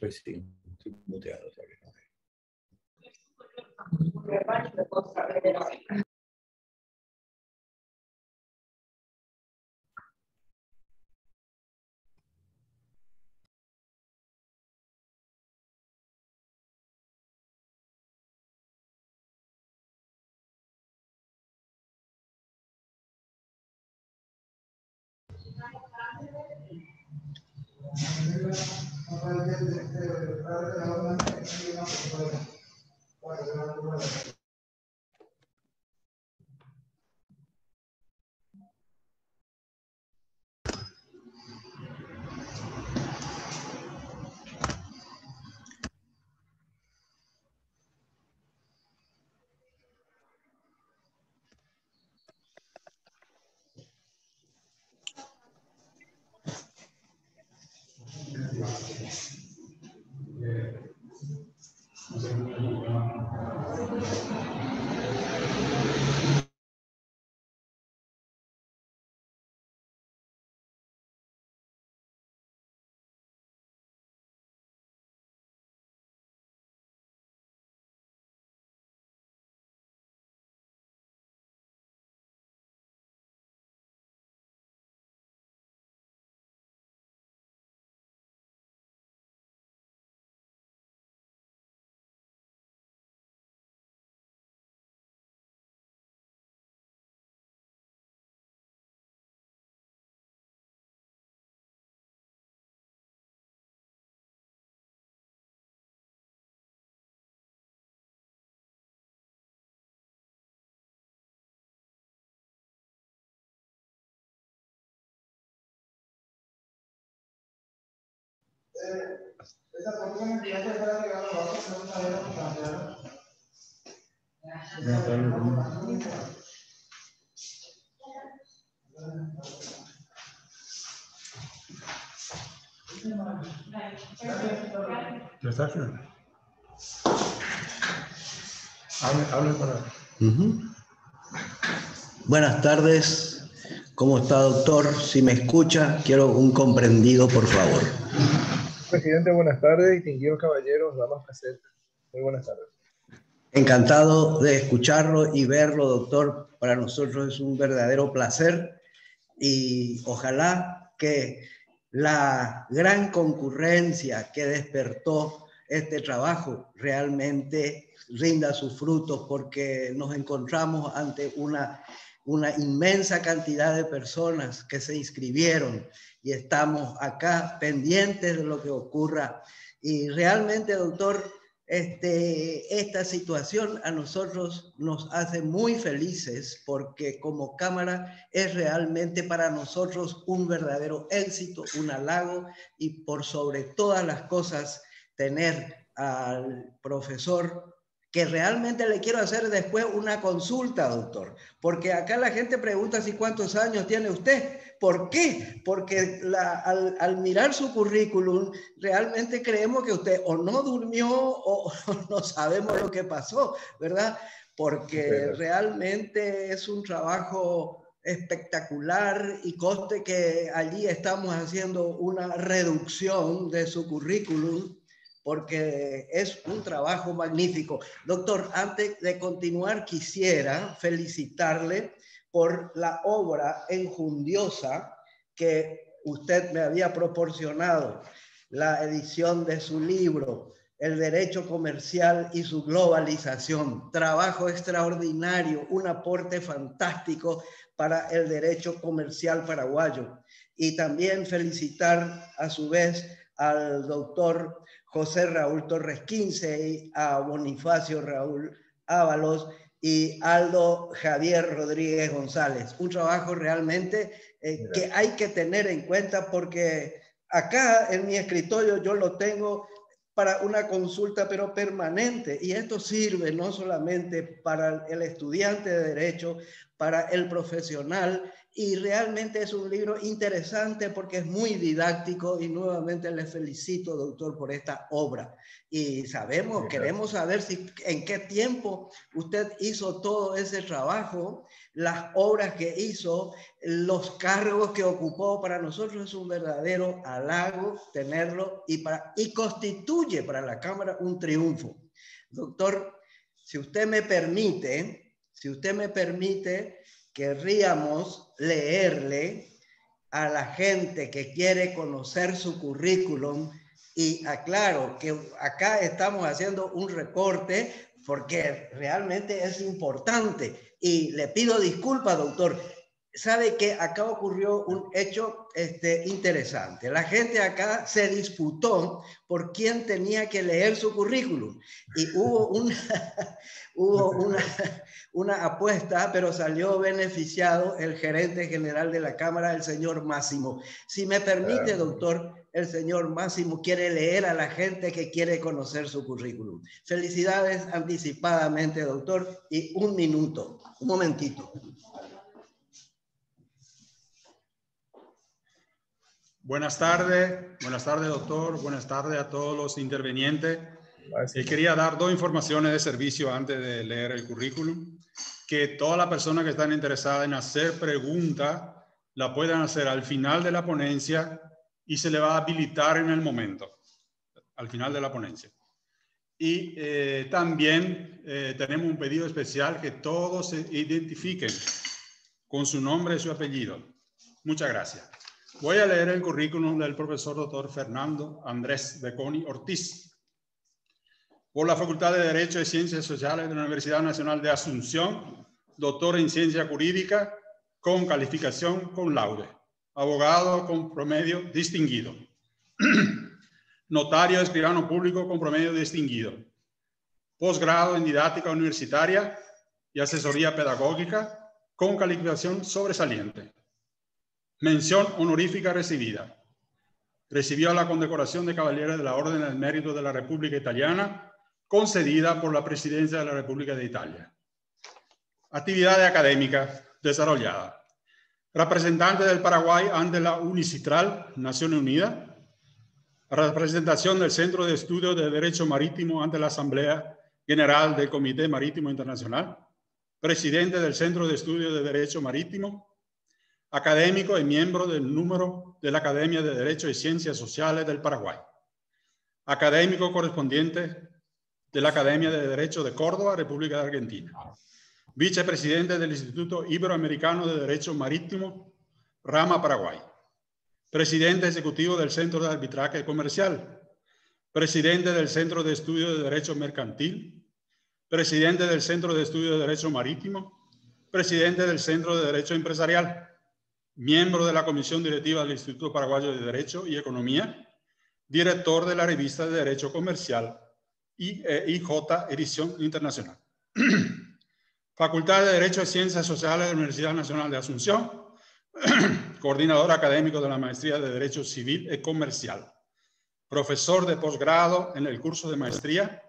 Pues sí, estoy muteado. O sea que no. Esa porción que ya se está llegando abajo, no sabemos cambiar. ¿Ya está? Hable para... Buenas tardes. ¿Cómo está, doctor? Si me escucha, quiero un comprendido, por favor. Presidente, buenas tardes. Distinguidos caballeros, damas presentes. Muy buenas tardes. Encantado de escucharlo y verlo, doctor. Para nosotros es un verdadero placer y ojalá que la gran concurrencia que despertó este trabajo realmente rinda sus frutos, porque nos encontramos ante una inmensa cantidad de personas que se inscribieron y estamos acá pendientes de lo que ocurra. Y realmente, doctor, esta situación a nosotros nos hace muy felices, porque como Cámara es realmente para nosotros un verdadero éxito, un halago, y por sobre todas las cosas tener al profesor, que realmente le quiero hacer después una consulta, doctor, porque acá la gente pregunta si cuántos años tiene usted. ¿Por qué? Porque al mirar su currículum realmente creemos que usted o no durmió o no sabemos lo que pasó, ¿verdad? Porque realmente es un trabajo espectacular, y conste que allí estamos haciendo una reducción de su currículum, porque es un trabajo magnífico. Doctor, antes de continuar, quisiera felicitarle por la obra enjundiosa que usted me había proporcionado, la edición de su libro, El Derecho Comercial y su Globalización. Trabajo extraordinario, un aporte fantástico para el derecho comercial paraguayo. Y también felicitar a su vez al doctor José Raúl Torres Quince y a Bonifacio Raúl Ábalos, y Aldo Javier Rodríguez González. Un trabajo realmente que hay que tener en cuenta, porque acá en mi escritorio yo lo tengo para una consulta, pero permanente. Y esto sirve no solamente para el estudiante de Derecho, para el profesional, y realmente es un libro interesante porque es muy didáctico, y nuevamente le felicito, doctor, por esta obra. Y queremos saber en qué tiempo usted hizo todo ese trabajo, las obras que hizo, los cargos que ocupó. Para nosotros es un verdadero halago tenerlo, y constituye para la Cámara un triunfo. Doctor, si usted me permite, querríamos leerle a la gente que quiere conocer su currículum. Y aclaro que acá estamos haciendo un recorte porque realmente es importante. Y le pido disculpas, doctor. Sabe que acá ocurrió un hecho interesante. La gente acá se disputó por quién tenía que leer su currículum. Y hubo una apuesta, pero salió beneficiado el gerente general de la Cámara, el señor Máximo. Si me permite, doctor, el señor Máximo quiere leer a la gente que quiere conocer su currículum. Felicidades anticipadamente, doctor, y un momentito. Buenas tardes, doctor. Buenas tardes a todos los intervenientes. Quería dar dos informaciones de servicio antes de leer el currículum. Que todas las personas que están interesadas en hacer preguntas la puedan hacer al final de la ponencia y se le va a habilitar en el momento, al final de la ponencia. Y también tenemos un pedido especial, que todos se identifiquen con su nombre y su apellido. Muchas gracias. Voy a leer el currículum del profesor doctor Fernando Andrés Beconi Ortiz. Por la Facultad de Derecho y Ciencias Sociales de la Universidad Nacional de Asunción, doctor en Ciencia Jurídica con calificación cum laude, abogado con promedio distinguido, notario escribano público con promedio distinguido, posgrado en didáctica universitaria y asesoría pedagógica con calificación sobresaliente. Mención honorífica recibida. Recibió la condecoración de Caballero de la Orden del Mérito de la República Italiana, concedida por la Presidencia de la República de Italia. Actividad académica desarrollada. Representante del Paraguay ante la UNICITRAL, Naciones Unidas. Representación del Centro de Estudios de Derecho Marítimo ante la Asamblea General del Comité Marítimo Internacional. Presidente del Centro de Estudios de Derecho Marítimo. Académico y miembro del número de la Academia de Derecho y Ciencias Sociales del Paraguay. Académico correspondiente de la Academia de Derecho de Córdoba, República de Argentina. Vicepresidente del Instituto Iberoamericano de Derecho Marítimo, Rama Paraguay. Presidente ejecutivo del Centro de Arbitraje Comercial. Presidente del Centro de Estudios de Derecho Mercantil. Presidente del Centro de Estudios de Derecho Marítimo. Presidente del Centro de Derecho Empresarial. Miembro de la Comisión Directiva del Instituto Paraguayo de Derecho y Economía, director de la revista de Derecho Comercial IJ Edición Internacional. Facultad de Derecho y Ciencias Sociales de la Universidad Nacional de Asunción, coordinador académico de la Maestría de Derecho Civil y Comercial, profesor de posgrado en el curso de maestría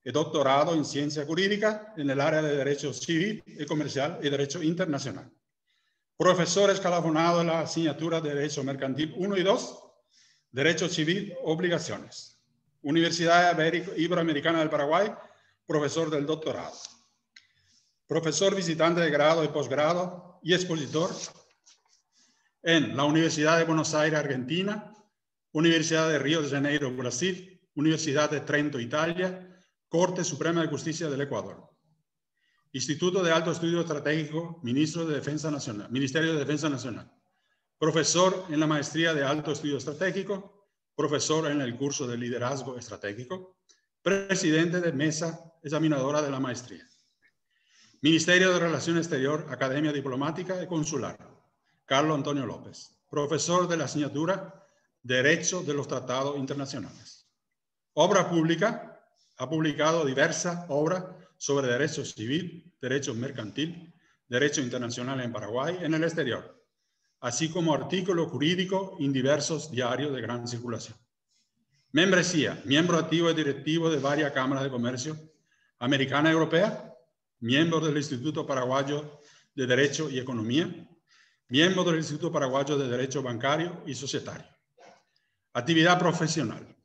y doctorado en Ciencia Jurídica en el área de Derecho Civil y Comercial y Derecho Internacional. Profesor escalafonado en la asignatura de Derecho Mercantil 1 y 2, Derecho Civil, Obligaciones. Universidad Iberoamericana del Paraguay, profesor del doctorado. Profesor visitante de grado y posgrado y expositor en la Universidad de Buenos Aires, Argentina, Universidad de Río de Janeiro, Brasil, Universidad de Trento, Italia, Corte Suprema de Justicia del Ecuador. Instituto de Alto Estudio Estratégico, Ministerio de Defensa Nacional. Profesor en la Maestría de Alto Estudio Estratégico, profesor en el curso de Liderazgo Estratégico, presidente de mesa examinadora de la maestría. Ministerio de Relaciones Exterior, Academia Diplomática y Consular, Carlos Antonio López. Profesor de la asignatura Derecho de los Tratados Internacionales. Obra pública, ha publicado diversas obras sobre derecho civil, derecho mercantil, derecho internacional en Paraguay y en el exterior, así como artículos jurídicos en diversos diarios de gran circulación. Membresía, miembro activo y directivo de varias cámaras de comercio americana y europea, miembro del Instituto Paraguayo de Derecho y Economía, miembro del Instituto Paraguayo de Derecho Bancario y Societario. Actividad profesional.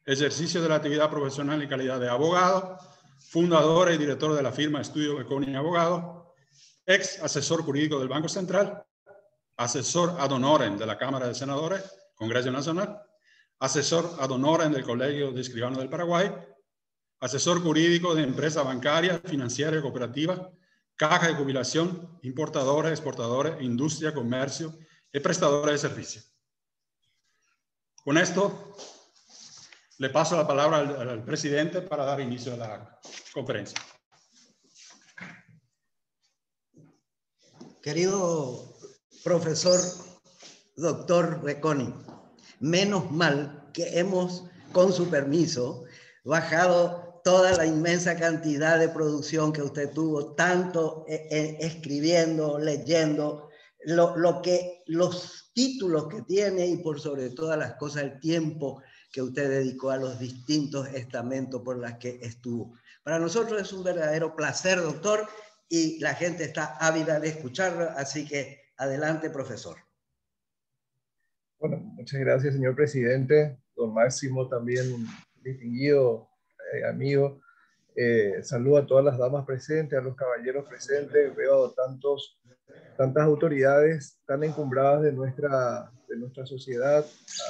Ejercicio de la actividad profesional en calidad de abogado, fundador y director de la firma Estudio Beconi Abogado, ex asesor jurídico del Banco Central, asesor ad honorem de la Cámara de Senadores, Congreso Nacional, asesor ad honorem del Colegio de Escribanos del Paraguay, asesor jurídico de empresas bancarias, financieras y cooperativas, caja de jubilación, importadores, exportadores, industria, comercio y prestadores de servicios. Con esto, le paso la palabra al presidente para dar inicio a la conferencia. Querido profesor, doctor Beconi, menos mal que hemos, con su permiso, bajado toda la inmensa cantidad de producción que usted tuvo, tanto escribiendo, leyendo, los títulos que tiene y por sobre todas las cosas el tiempo que usted dedicó a los distintos estamentos por los que estuvo. Para nosotros es un verdadero placer, doctor, y la gente está ávida de escucharlo, así que adelante, profesor. Bueno, muchas gracias, señor presidente. Don Máximo, también un distinguido amigo. Saludo a todas las damas presentes, a los caballeros presentes. Veo tantas autoridades tan encumbradas de nuestra sociedad,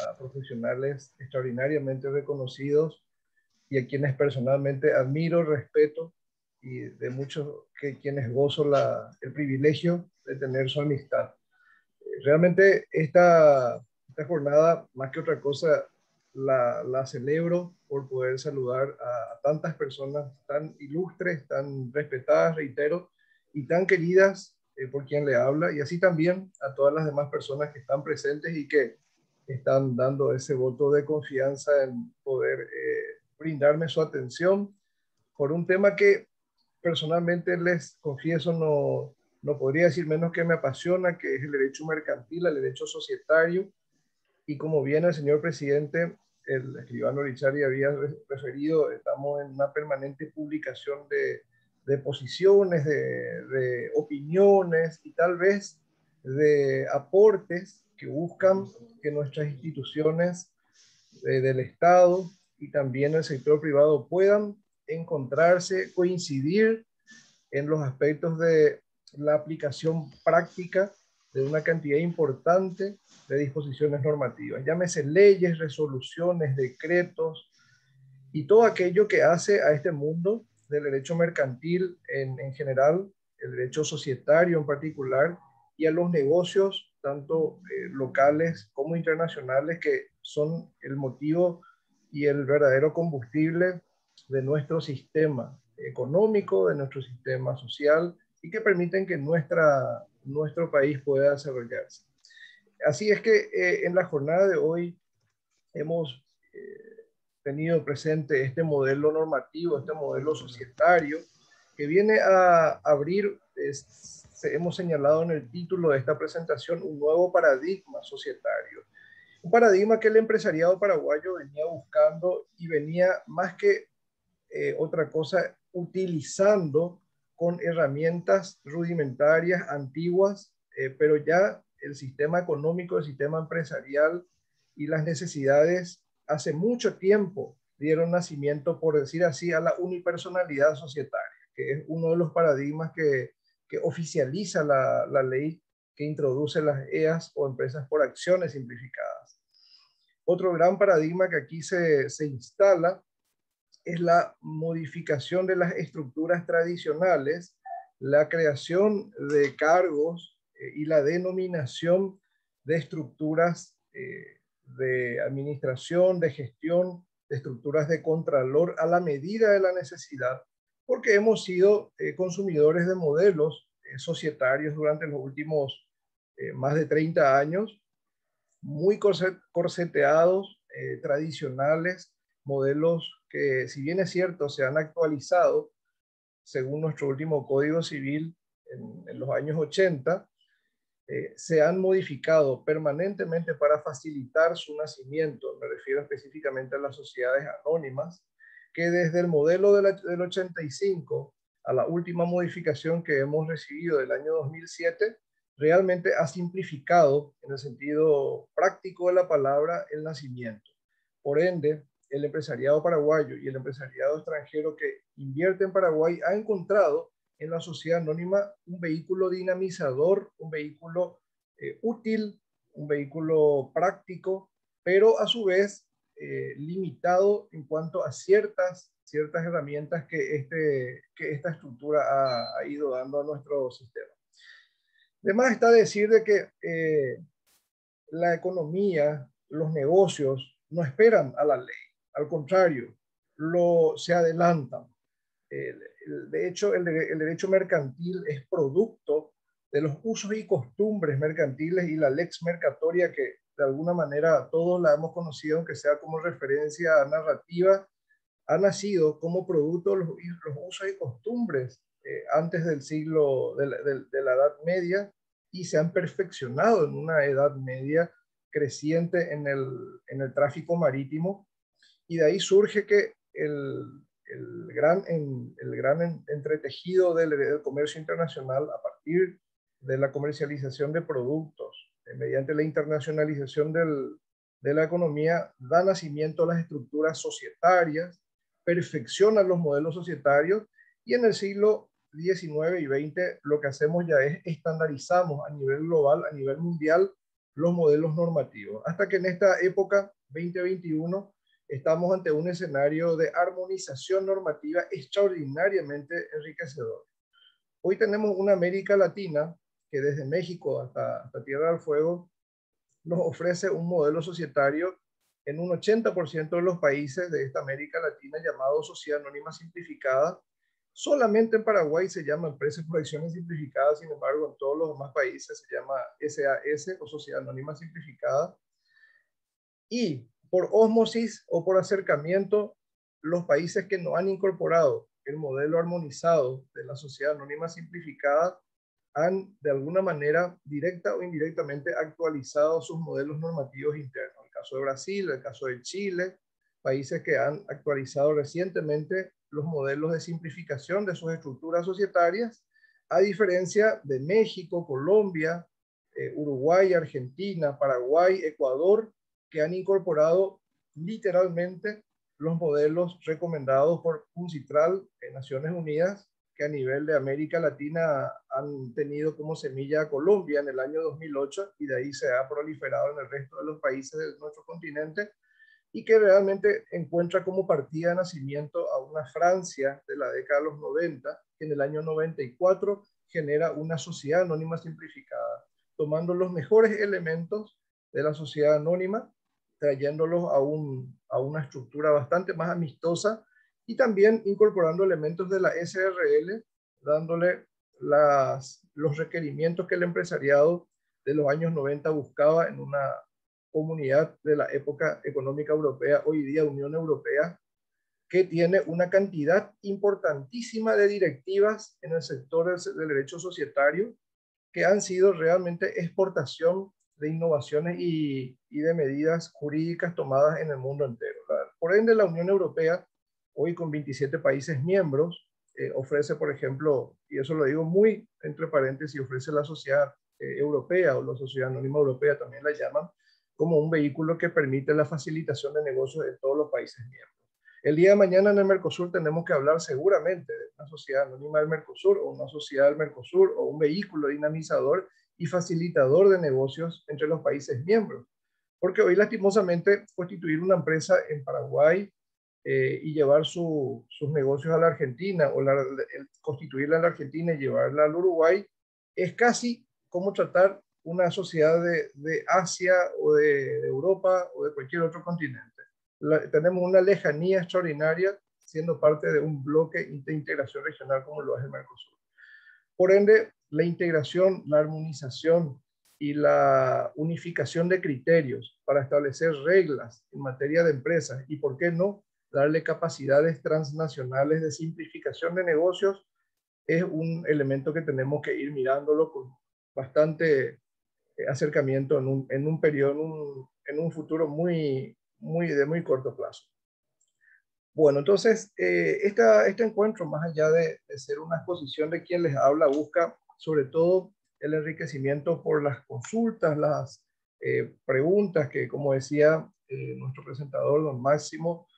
a profesionales extraordinariamente reconocidos y a quienes personalmente admiro, respeto, y de muchos quienes gozo el privilegio de tener su amistad. Realmente esta jornada, más que otra cosa, la celebro por poder saludar a tantas personas tan ilustres, tan respetadas, reitero, y tan queridas por quien le habla, y así también a todas las demás personas que están presentes y que están dando ese voto de confianza en poder brindarme su atención por un tema que personalmente les confieso no podría decir menos que me apasiona, que es el derecho mercantil, el derecho societario, y como bien el señor presidente, el escribano Richard había referido, estamos en una permanente publicación de posiciones, de opiniones y tal vez de aportes que buscan que nuestras instituciones del Estado y también el sector privado puedan encontrarse, coincidir en los aspectos de la aplicación práctica de una cantidad importante de disposiciones normativas. Llámese leyes, resoluciones, decretos y todo aquello que hace a este mundo del derecho mercantil en general, el derecho societario en particular, y a los negocios, tanto locales como internacionales, que son el motivo y el verdadero combustible de nuestro sistema económico, de nuestro sistema social, y que permiten que nuestro país pueda desarrollarse. Así es que en la jornada de hoy hemos tenido presente este modelo normativo, este modelo societario, que viene a abrir, hemos señalado en el título de esta presentación, un nuevo paradigma societario. Un paradigma que el empresariado paraguayo venía buscando y venía más que otra cosa, utilizando con herramientas rudimentarias, antiguas, pero ya el sistema económico, el sistema empresarial y las necesidades hace mucho tiempo dieron nacimiento, por decir así, a la unipersonalidad societaria, que es uno de los paradigmas que oficializa la ley que introduce las EAS o empresas por acciones simplificadas. Otro gran paradigma que aquí se instala es la modificación de las estructuras tradicionales, la creación de cargos y la denominación de estructuras de administración, de gestión, de estructuras de contralor a la medida de la necesidad, porque hemos sido consumidores de modelos societarios durante los últimos más de 30 años, muy corseteados, tradicionales, modelos que, si bien es cierto, se han actualizado, según nuestro último Código Civil en los años 80, se han modificado permanentemente para facilitar su nacimiento. Me refiero específicamente a las sociedades anónimas, que desde el modelo del 85 a la última modificación que hemos recibido del año 2007, realmente ha simplificado, en el sentido práctico de la palabra, el nacimiento. Por ende, el empresariado paraguayo y el empresariado extranjero que invierte en Paraguay ha encontrado en la sociedad anónima un vehículo dinamizador, un vehículo útil, un vehículo práctico, pero a su vez limitado en cuanto a ciertas herramientas que esta estructura ha ido dando a nuestro sistema. Además está decir de que la economía, los negocios no esperan a la ley, al contrario, se adelantan. De hecho, el derecho mercantil es producto de los usos y costumbres mercantiles, y la lex mercatoria, que de alguna manera todos la hemos conocido, aunque sea como referencia narrativa, ha nacido como producto de los usos y costumbres antes del siglo de la Edad Media, y se han perfeccionado en una Edad Media creciente en el tráfico marítimo, y de ahí surge que el gran entretejido del comercio internacional, a partir de la comercialización de productos, mediante la internacionalización de la economía, da nacimiento a las estructuras societarias, perfecciona los modelos societarios, y en el siglo XIX y XX lo que hacemos ya es estandarizamos a nivel global, a nivel mundial, los modelos normativos, hasta que en esta época 2021 estamos ante un escenario de armonización normativa extraordinariamente enriquecedor. Hoy tenemos una América Latina que desde México hasta Tierra del Fuego nos ofrece un modelo societario en un 80% de los países de esta América Latina llamado Sociedad Anónima Simplificada. Solamente en Paraguay se llama Empresa por Acciones Simplificadas, sin embargo en todos los demás países se llama SAS o Sociedad Anónima Simplificada. Y por ósmosis o por acercamiento, los países que no han incorporado el modelo armonizado de la Sociedad Anónima Simplificada han, de alguna manera, directa o indirectamente, actualizado sus modelos normativos internos. El caso de Brasil, el caso de Chile, países que han actualizado recientemente los modelos de simplificación de sus estructuras societarias, a diferencia de México, Colombia, Uruguay, Argentina, Paraguay, Ecuador, que han incorporado literalmente los modelos recomendados por UNCITRAL en Naciones Unidas, que a nivel de América Latina han tenido como semilla a Colombia en el año 2008, y de ahí se ha proliferado en el resto de los países de nuestro continente, y que realmente encuentra como partida de nacimiento a una Francia de la década de los 90, que en el año 94 genera una sociedad anónima simplificada, tomando los mejores elementos de la sociedad anónima, trayéndolos a una estructura bastante más amistosa, y también incorporando elementos de la SRL, dándole los requerimientos que el empresariado de los años 90 buscaba en una comunidad de la época económica europea, hoy día Unión Europea, que tiene una cantidad importantísima de directivas en el sector del derecho societario, que han sido realmente exportación de innovaciones y de medidas jurídicas tomadas en el mundo entero. Por ende, la Unión Europea, hoy con 27 países miembros, ofrece, por ejemplo, y eso lo digo muy entre paréntesis, ofrece la sociedad europea, o la sociedad anónima europea también la llaman, como un vehículo que permite la facilitación de negocios de todos los países miembros. El día de mañana en el Mercosur tenemos que hablar seguramente de una sociedad anónima del Mercosur, o una sociedad del Mercosur, o un vehículo dinamizador y facilitador de negocios entre los países miembros. Porque hoy, lastimosamente, constituir una empresa en Paraguay y llevar sus negocios a la Argentina, o constituirla en la Argentina y llevarla al Uruguay, es casi como tratar una sociedad de Asia o de Europa o de cualquier otro continente. Tenemos una lejanía extraordinaria siendo parte de un bloque de integración regional como lo es el Mercosur. Por ende, la integración, la armonización y la unificación de criterios para establecer reglas en materia de empresas, y por qué no, darle capacidades transnacionales de simplificación de negocios, es un elemento que tenemos que ir mirándolo con bastante acercamiento en un periodo, en un futuro de muy corto plazo. Bueno, entonces, este encuentro, más allá de ser una exposición de quien les habla, busca sobre todo el enriquecimiento por las consultas, las preguntas que, como decía nuestro presentador, don Máximo,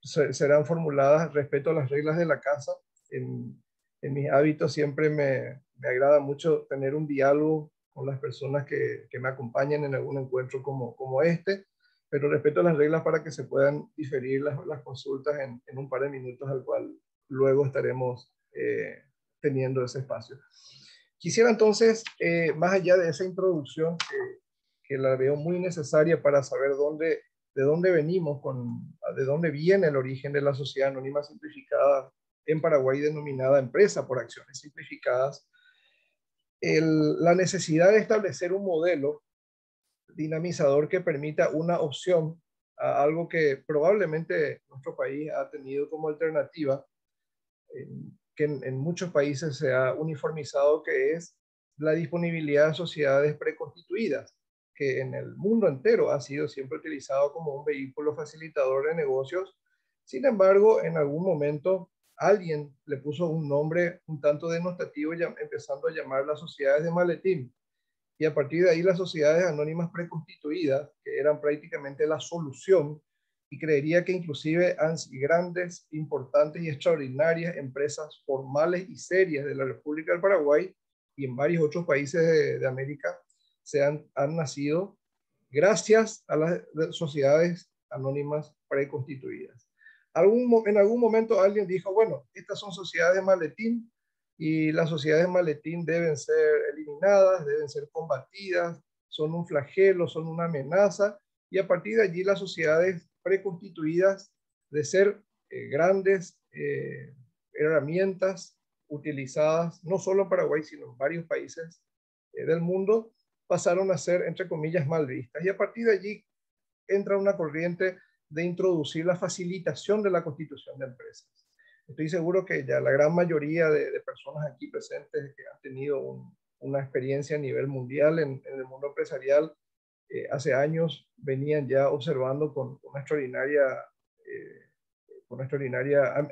serán formuladas respecto a las reglas de la casa. En mis hábitos siempre me agrada mucho tener un diálogo con las personas que me acompañan en algún encuentro como este, pero respeto a las reglas para que se puedan diferir las consultas en un par de minutos, al cual luego estaremos teniendo ese espacio. Quisiera entonces, más allá de esa introducción que la veo muy necesaria para saber de dónde venimos, de dónde viene el origen de la sociedad anónima simplificada en Paraguay, denominada Empresa por Acciones Simplificadas, la necesidad de establecer un modelo dinamizador que permita una opción a algo que probablemente nuestro país ha tenido como alternativa, que en muchos países se ha uniformizado, que es la disponibilidad de sociedades preconstituidas, que en el mundo entero ha sido siempre utilizado como un vehículo facilitador de negocios. Sin embargo, en algún momento alguien le puso un nombre un tanto denostativo, empezando a llamar las sociedades de maletín. Y a partir de ahí las sociedades anónimas preconstituidas, que eran prácticamente la solución, y creería que inclusive grandes, importantes y extraordinarias empresas formales y serias de la República del Paraguay y en varios otros países de América han nacido gracias a las sociedades anónimas preconstituidas. En algún momento alguien dijo, bueno, estas son sociedades de maletín, y las sociedades de maletín deben ser eliminadas, deben ser combatidas, son un flagelo, son una amenaza, y a partir de allí las sociedades preconstituidas, de ser grandes herramientas utilizadas no solo en Paraguay, sino en varios países del mundo, pasaron a ser, entre comillas, mal vistas. Y a partir de allí entra una corriente de introducir la facilitación de la constitución de empresas. Estoy seguro que ya la gran mayoría de personas aquí presentes que han tenido una experiencia a nivel mundial en el mundo empresarial, hace años venían ya observando con una extraordinaria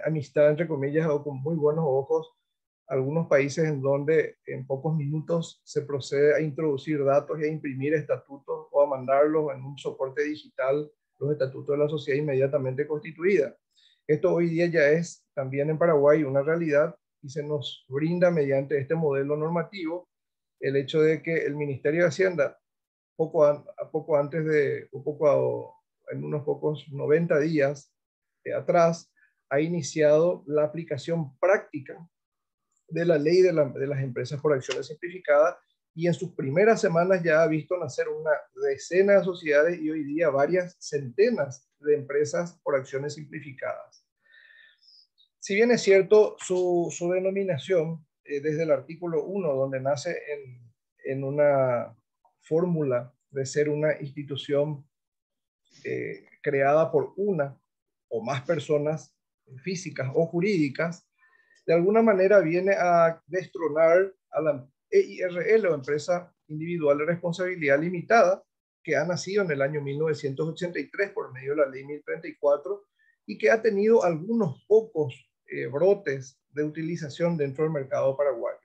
amistad, entre comillas, o con muy buenos ojos, algunos países en donde en pocos minutos se procede a introducir datos y a imprimir estatutos o a mandarlos en un soporte digital, los estatutos de la sociedad inmediatamente constituida. Esto hoy día ya es también en Paraguay una realidad, y se nos brinda mediante este modelo normativo el hecho de que el Ministerio de Hacienda, en unos pocos 90 días atrás, ha iniciado la aplicación práctica de la ley de las empresas por acciones simplificadas, y en sus primeras semanas ya ha visto nacer una decena de sociedades y hoy día varias centenas de empresas por acciones simplificadas. Si bien es cierto, su denominación, desde el artículo 1, donde nace en una fórmula de ser una institución creada por una o más personas físicas o jurídicas, de alguna manera viene a destronar a la EIRL, o Empresa Individual de Responsabilidad Limitada, que ha nacido en el año 1983 por medio de la ley 1034 y que ha tenido algunos pocos brotes de utilización dentro del mercado paraguayo.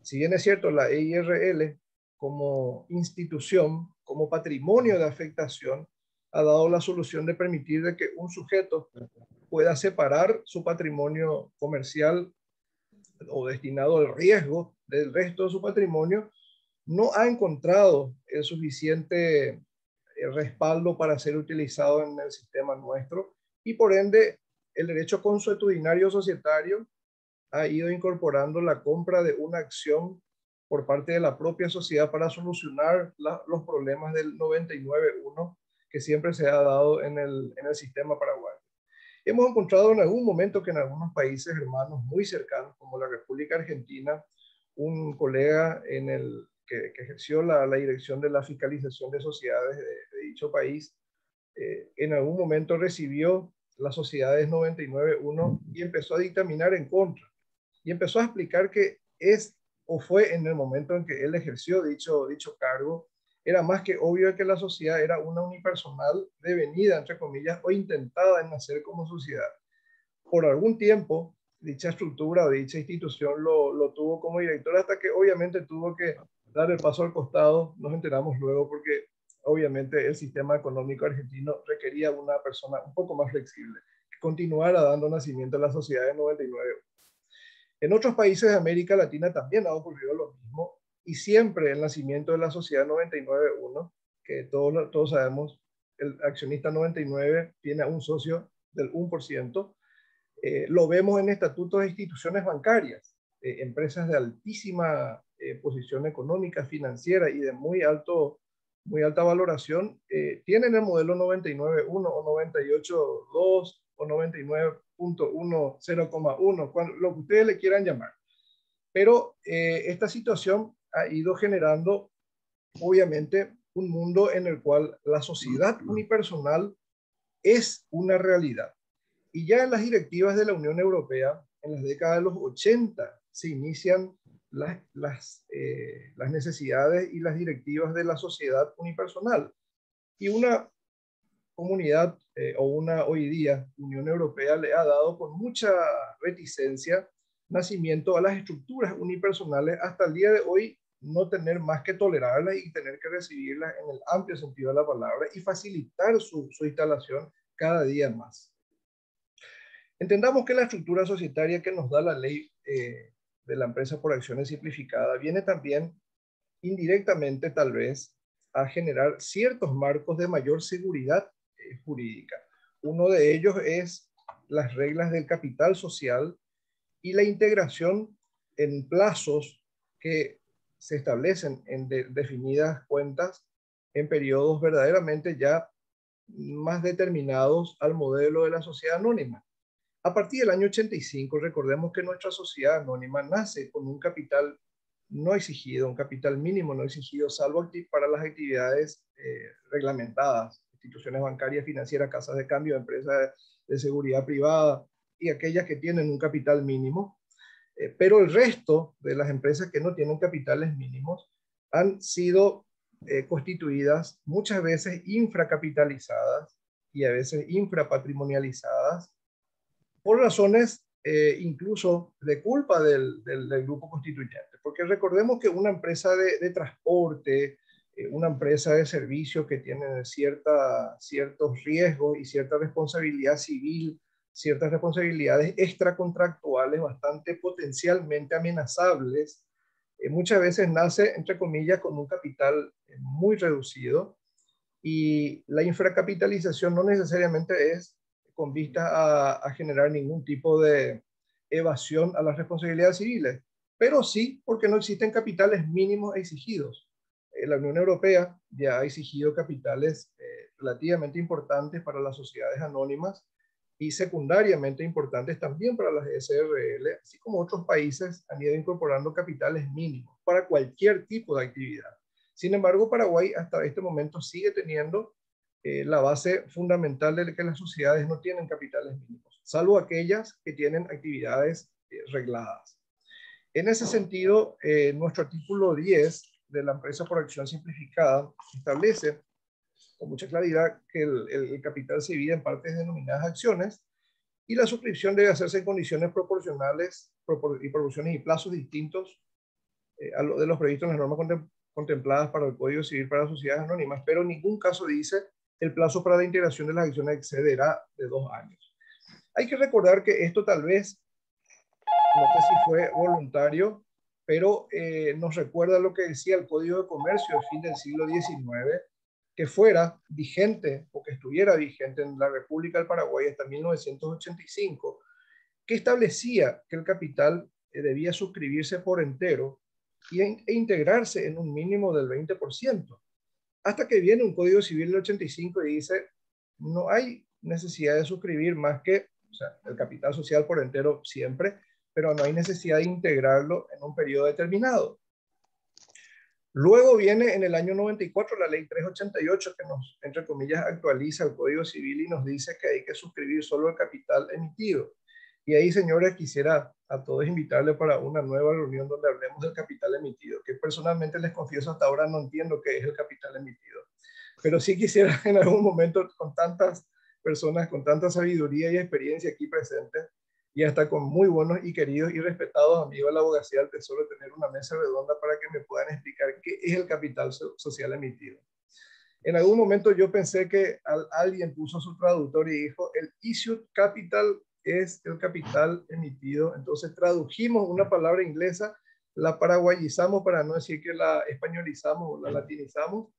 Si bien es cierto, la EIRL como institución, como patrimonio de afectación, ha dado la solución de permitir de que un sujeto pueda separar su patrimonio comercial o destinado al riesgo del resto de su patrimonio. No ha encontrado el suficiente respaldo para ser utilizado en el sistema nuestro, y por ende el derecho consuetudinario societario ha ido incorporando la compra de una acción por parte de la propia sociedad para solucionar los problemas del 99.1 que siempre se ha dado en el sistema paraguayo. Hemos encontrado en algún momento que en algunos países hermanos muy cercanos, como la República Argentina, un colega que ejerció la dirección de la fiscalización de sociedades de dicho país, en algún momento recibió las sociedades 99.1 y empezó a dictaminar en contra. y empezó a explicar que es o fue en el momento en que él ejerció dicho cargo, era más que obvio que la sociedad era una unipersonal devenida, entre comillas, o intentada en nacer como sociedad. Por algún tiempo, dicha estructura o dicha institución lo tuvo como director hasta que obviamente tuvo que dar el paso al costado. Nos enteramos luego porque obviamente el sistema económico argentino requería una persona un poco más flexible, que continuara dando nacimiento a la sociedad de 99. En otros países de América Latina también ha ocurrido lo mismo, y siempre el nacimiento de la sociedad 99.1, que todos sabemos, el accionista 99 tiene a un socio del 1%, lo vemos en estatutos de instituciones bancarias, empresas de altísima posición económica, financiera y de muy alta valoración, tienen el modelo 99.1 o 98.2 o 99.1, 0,1, lo que ustedes le quieran llamar. Pero esta situación ha ido generando, obviamente, un mundo en el cual la sociedad unipersonal es una realidad. Y ya en las directivas de la Unión Europea, en las décadas de los 80, se inician las necesidades y las directivas de la sociedad unipersonal. Y una comunidad hoy día, Unión Europea, le ha dado con mucha reticencia nacimiento a las estructuras unipersonales hasta el día de hoy, no tener más que tolerarlas y tener que recibirlas en el amplio sentido de la palabra y facilitar su instalación cada día más. Entendamos que la estructura societaria que nos da la ley de la empresa por acciones simplificada viene también indirectamente tal vez a generar ciertos marcos de mayor seguridad jurídica. Uno de ellos es las reglas del capital social y la integración en plazos que se establecen en definidas cuentas en periodos verdaderamente ya más determinados al modelo de la sociedad anónima. A partir del año 85, recordemos que nuestra sociedad anónima nace con un capital no exigido, un capital mínimo no exigido, salvo para las actividades reglamentadas, instituciones bancarias, financieras, casas de cambio, empresas de seguridad privada y aquellas que tienen un capital mínimo. Pero el resto de las empresas que no tienen capitales mínimos han sido constituidas muchas veces infracapitalizadas y a veces infrapatrimonializadas por razones incluso de culpa del grupo constituyente. Porque recordemos que una empresa de transporte, una empresa de servicios que tiene ciertos riesgos y cierta responsabilidad civil, ciertas responsabilidades extracontractuales bastante potencialmente amenazables, muchas veces nace, entre comillas, con un capital muy reducido, y la infracapitalización no necesariamente es con vista a generar ningún tipo de evasión a las responsabilidades civiles, pero sí porque no existen capitales mínimos exigidos. La Unión Europea ya ha exigido capitales relativamente importantes para las sociedades anónimas y secundariamente importantes también para las SRL, así como otros países han ido incorporando capitales mínimos para cualquier tipo de actividad. Sin embargo, Paraguay hasta este momento sigue teniendo la base fundamental de que las sociedades no tienen capitales mínimos, salvo aquellas que tienen actividades regladas. En ese sentido, nuestro artículo 10 de la empresa por acción simplificada establece con mucha claridad que el capital se divide en partes denominadas acciones y la suscripción debe hacerse en condiciones proporcionales y proporciones y plazos distintos a lo de los previstos en las normas contempladas para el Código Civil para sociedades anónimas, pero en ningún caso dice el plazo para la integración de las acciones excederá de 2 años. Hay que recordar que esto tal vez, no sé si fue voluntario, pero nos recuerda lo que decía el Código de Comercio del fin del siglo XIX, que fuera vigente o que estuviera vigente en la República del Paraguay hasta 1985, que establecía que el capital debía suscribirse por entero e integrarse en un mínimo del 20%. Hasta que viene un Código Civil del 85 y dice, no hay necesidad de suscribir más que, o sea, el capital social por entero siempre, pero no hay necesidad de integrarlo en un periodo determinado. Luego viene en el año 94 la ley 388 que nos, entre comillas, actualiza el Código Civil y nos dice que hay que suscribir solo el capital emitido. Y ahí, señores, quisiera a todos invitarles para una nueva reunión donde hablemos del capital emitido, que personalmente les confieso hasta ahora no entiendo qué es el capital emitido. Pero sí quisiera en algún momento, con tantas personas, con tanta sabiduría y experiencia aquí presentes, y hasta con muy buenos y queridos y respetados amigos de la abogacía del Tesoro, tener una mesa redonda para que me puedan explicar qué es el capital social emitido. En algún momento yo pensé que alguien puso su traductor y dijo, el issued capital es el capital emitido. Entonces tradujimos una palabra inglesa, la paraguayizamos para no decir que la españolizamos o la latinizamos,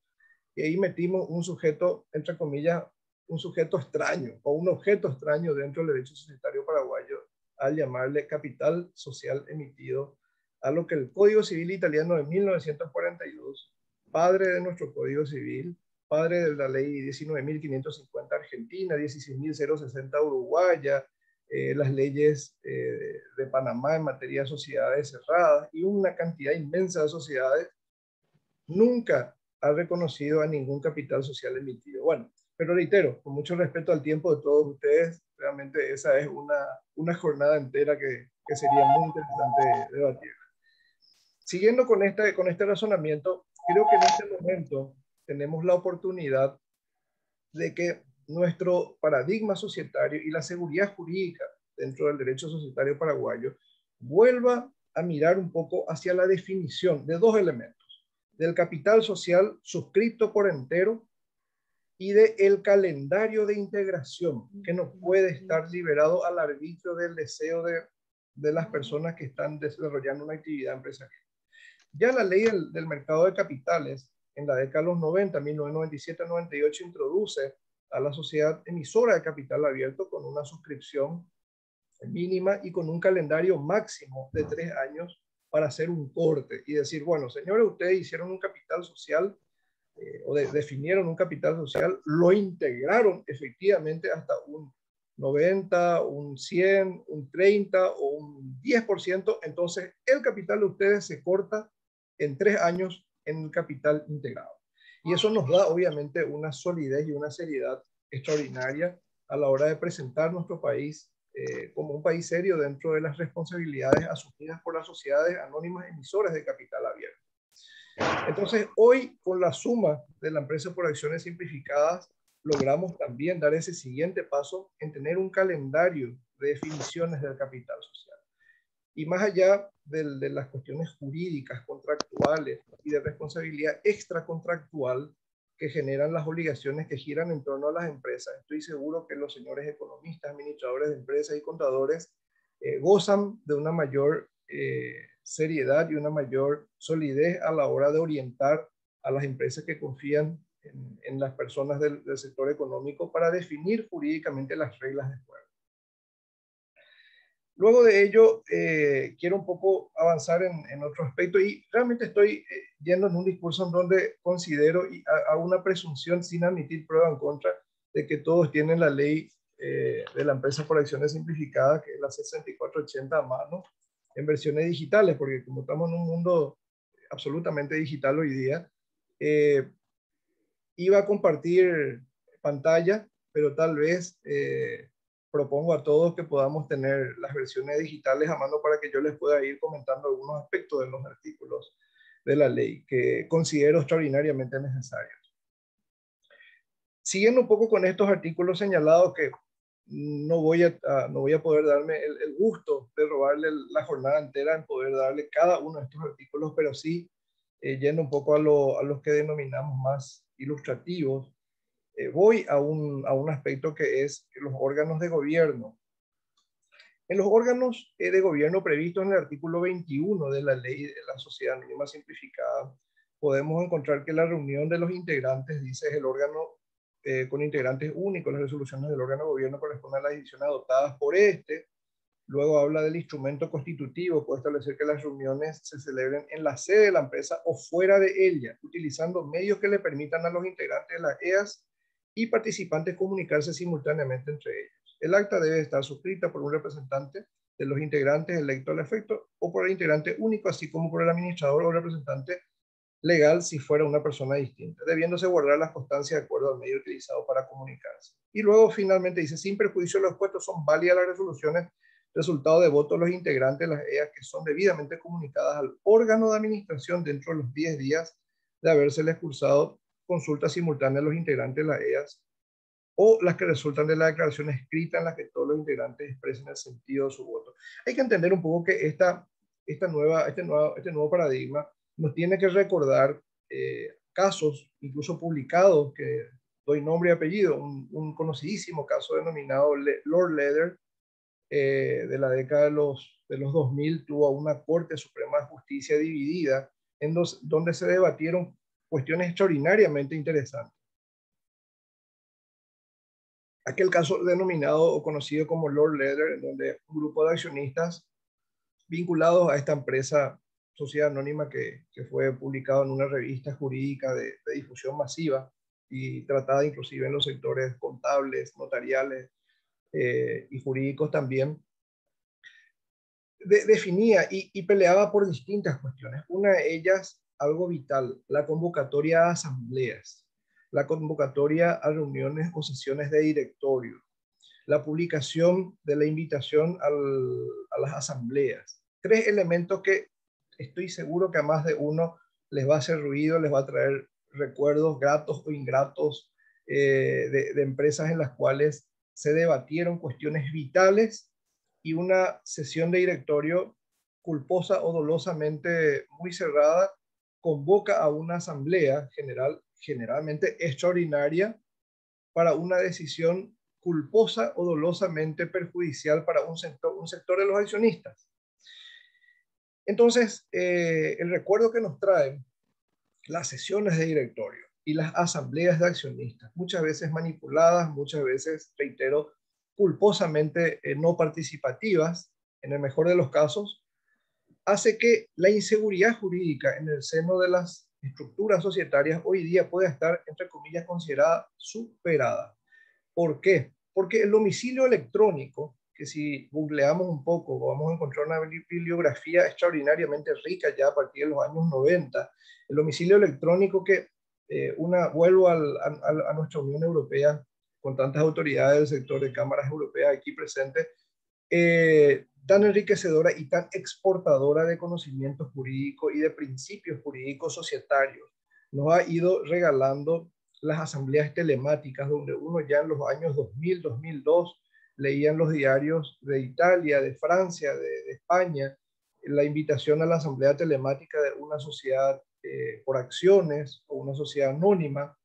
y ahí metimos un sujeto, entre comillas, un sujeto extraño o un objeto extraño dentro del derecho societario paraguayo al llamarle capital social emitido, a lo que el Código Civil italiano de 1942, padre de nuestro Código Civil, padre de la ley 19.550 argentina, 16.060 uruguaya, las leyes de Panamá en materia de sociedades cerradas y una cantidad inmensa de sociedades, nunca ha reconocido a ningún capital social emitido. Bueno, pero reitero, con mucho respeto al tiempo de todos ustedes, realmente esa es una jornada entera que sería muy interesante debatir. Siguiendo con este razonamiento, creo que en este momento tenemos la oportunidad de que nuestro paradigma societario y la seguridad jurídica dentro del derecho societario paraguayo vuelva a mirar un poco hacia la definición de dos elementos: del capital social suscrito por entero y del calendario de integración, que no puede estar liberado al arbitrio del deseo de las personas que están desarrollando una actividad empresarial. Ya la ley del mercado de capitales en la década de los 90, 1997-98, introduce a la sociedad emisora de capital abierto con una suscripción mínima y con un calendario máximo de 3 años para hacer un corte y decir, bueno, señores, ustedes hicieron un capital social definieron un capital social, lo integraron efectivamente hasta un 90, un 100, un 30 o un 10%, entonces el capital de ustedes se corta en 3 años en el capital integrado. Y eso nos da obviamente una solidez y una seriedad extraordinaria a la hora de presentar nuestro país como un país serio dentro de las responsabilidades asumidas por las sociedades anónimas emisoras de capital abierto. Entonces, hoy, con la suma de la empresa por acciones simplificadas, logramos también dar ese siguiente paso en tener un calendario de definiciones del capital social. Y más allá de las cuestiones jurídicas, contractuales y de responsabilidad extracontractual que generan las obligaciones que giran en torno a las empresas, estoy seguro que los señores economistas, administradores de empresas y contadores gozan de una mayor seriedad y una mayor solidez a la hora de orientar a las empresas que confían en las personas del sector económico para definir jurídicamente las reglas de juego. Luego de ello, quiero un poco avanzar en otro aspecto y realmente estoy yendo en un discurso en donde considero y hago una presunción sin admitir prueba en contra de que todos tienen la ley de la empresa por acciones simplificadas, que es la 6480 a mano, en versiones digitales, porque como estamos en un mundo absolutamente digital hoy día, iba a compartir pantalla, pero tal vez propongo a todos que podamos tener las versiones digitales a mano para que yo les pueda ir comentando algunos aspectos de los artículos de la ley que considero extraordinariamente necesarios. Siguiendo un poco con estos artículos señalados, que no voy a poder darme el gusto de robarle la jornada entera en poder darle cada uno de estos artículos, pero sí yendo un poco a los que denominamos más ilustrativos, voy a un aspecto que es los órganos de gobierno. En los órganos de gobierno previstos en el artículo 21 de la ley de la sociedad mínima simplificada, podemos encontrar que la reunión de los integrantes, dice, es el órgano con integrantes únicos. Las resoluciones del órgano de gobierno corresponden a las decisiones adoptadas por este. Luego habla del instrumento constitutivo, puede establecer que las reuniones se celebren en la sede de la empresa o fuera de ella, utilizando medios que le permitan a los integrantes de las EAS y participantes comunicarse simultáneamente entre ellos. El acta debe estar suscrita por un representante de los integrantes electo al efecto o por el integrante único, así como por el administrador o representante legal si fuera una persona distinta, debiéndose guardar las constancias de acuerdo al medio utilizado para comunicarse. Y luego finalmente dice, sin perjuicio de los puestos, son válidas las resoluciones resultado de voto de los integrantes de las EAS que son debidamente comunicadas al órgano de administración dentro de los 10 días de habérseles cursado consulta simultánea a los integrantes de las EAS o las que resultan de la declaración escrita en la que todos los integrantes expresen el sentido de su voto. Hay que entender un poco que este nuevo paradigma nos tiene que recordar casos, incluso publicados, que doy nombre y apellido, un conocidísimo caso denominado Lord Leather, de la década de los 2000, tuvo una Corte Suprema de Justicia dividida, donde se debatieron cuestiones extraordinariamente interesantes. Aquel caso denominado o conocido como Lord Leather, en donde un grupo de accionistas vinculados a esta empresa, sociedad anónima que fue publicado en una revista jurídica de difusión masiva y tratada inclusive en los sectores contables, notariales y jurídicos también, definía y peleaba por distintas cuestiones. Una de ellas, algo vital, la convocatoria a asambleas, la convocatoria a reuniones o sesiones de directorio, la publicación de la invitación a las asambleas. 3 elementos que estoy seguro que a más de uno les va a hacer ruido, les va a traer recuerdos gratos o ingratos de empresas en las cuales se debatieron cuestiones vitales y una sesión de directorio culposa o dolosamente muy cerrada convoca a una asamblea general, generalmente extraordinaria, para una decisión culposa o dolosamente perjudicial para un sector de los accionistas. Entonces, el recuerdo que nos traen las sesiones de directorio y las asambleas de accionistas, muchas veces manipuladas, muchas veces, reitero, culposamente no participativas, en el mejor de los casos, hace que la inseguridad jurídica en el seno de las estructuras societarias hoy día pueda estar, entre comillas, considerada superada. ¿Por qué? Porque el domicilio electrónico, que si googleamos un poco, vamos a encontrar una bibliografía extraordinariamente rica ya a partir de los años 90, el domicilio electrónico que vuelvo a nuestra Unión Europea, con tantas autoridades del sector de cámaras europeas aquí presentes, tan enriquecedora y tan exportadora de conocimiento jurídico y de principios jurídicos societarios, nos ha ido regalando las asambleas telemáticas, donde uno ya en los años 2000, 2002, leía en los diarios de Italia, de Francia, de España, la invitación a la asamblea telemática de una sociedad por acciones o una sociedad anónima.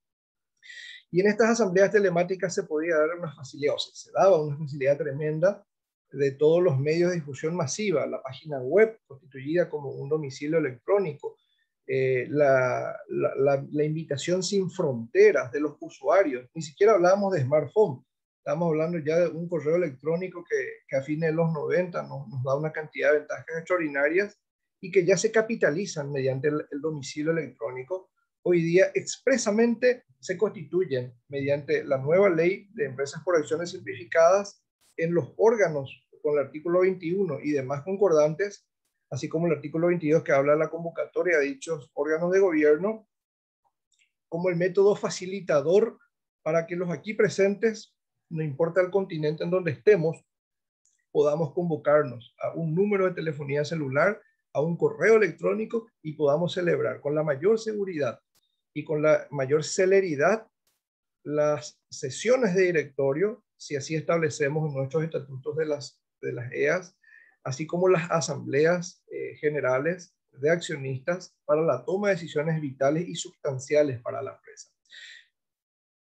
Y en estas asambleas telemáticas se podía dar una facilidad, o sea, se daba una facilidad tremenda de todos los medios de difusión masiva, la página web constituida como un domicilio electrónico, la invitación sin fronteras de los usuarios. Ni siquiera hablábamos de smartphone, estamos hablando ya de un correo electrónico que a fines de los 90 nos da una cantidad de ventajas extraordinarias y que ya se capitalizan mediante el domicilio electrónico. Hoy día expresamente se constituyen mediante la nueva ley de empresas por acciones simplificadas en los órganos con el artículo 21 y demás concordantes, así como el artículo 22 que habla de la convocatoria de dichos órganos de gobierno, como el método facilitador para que los aquí presentes, no importa el continente en donde estemos, podamos convocarnos a un número de telefonía celular, a un correo electrónico y podamos celebrar con la mayor seguridad y con la mayor celeridad las sesiones de directorio, si así establecemos en nuestros estatutos de las EAS, así como las asambleas generales de accionistas para la toma de decisiones vitales y sustanciales para la empresa.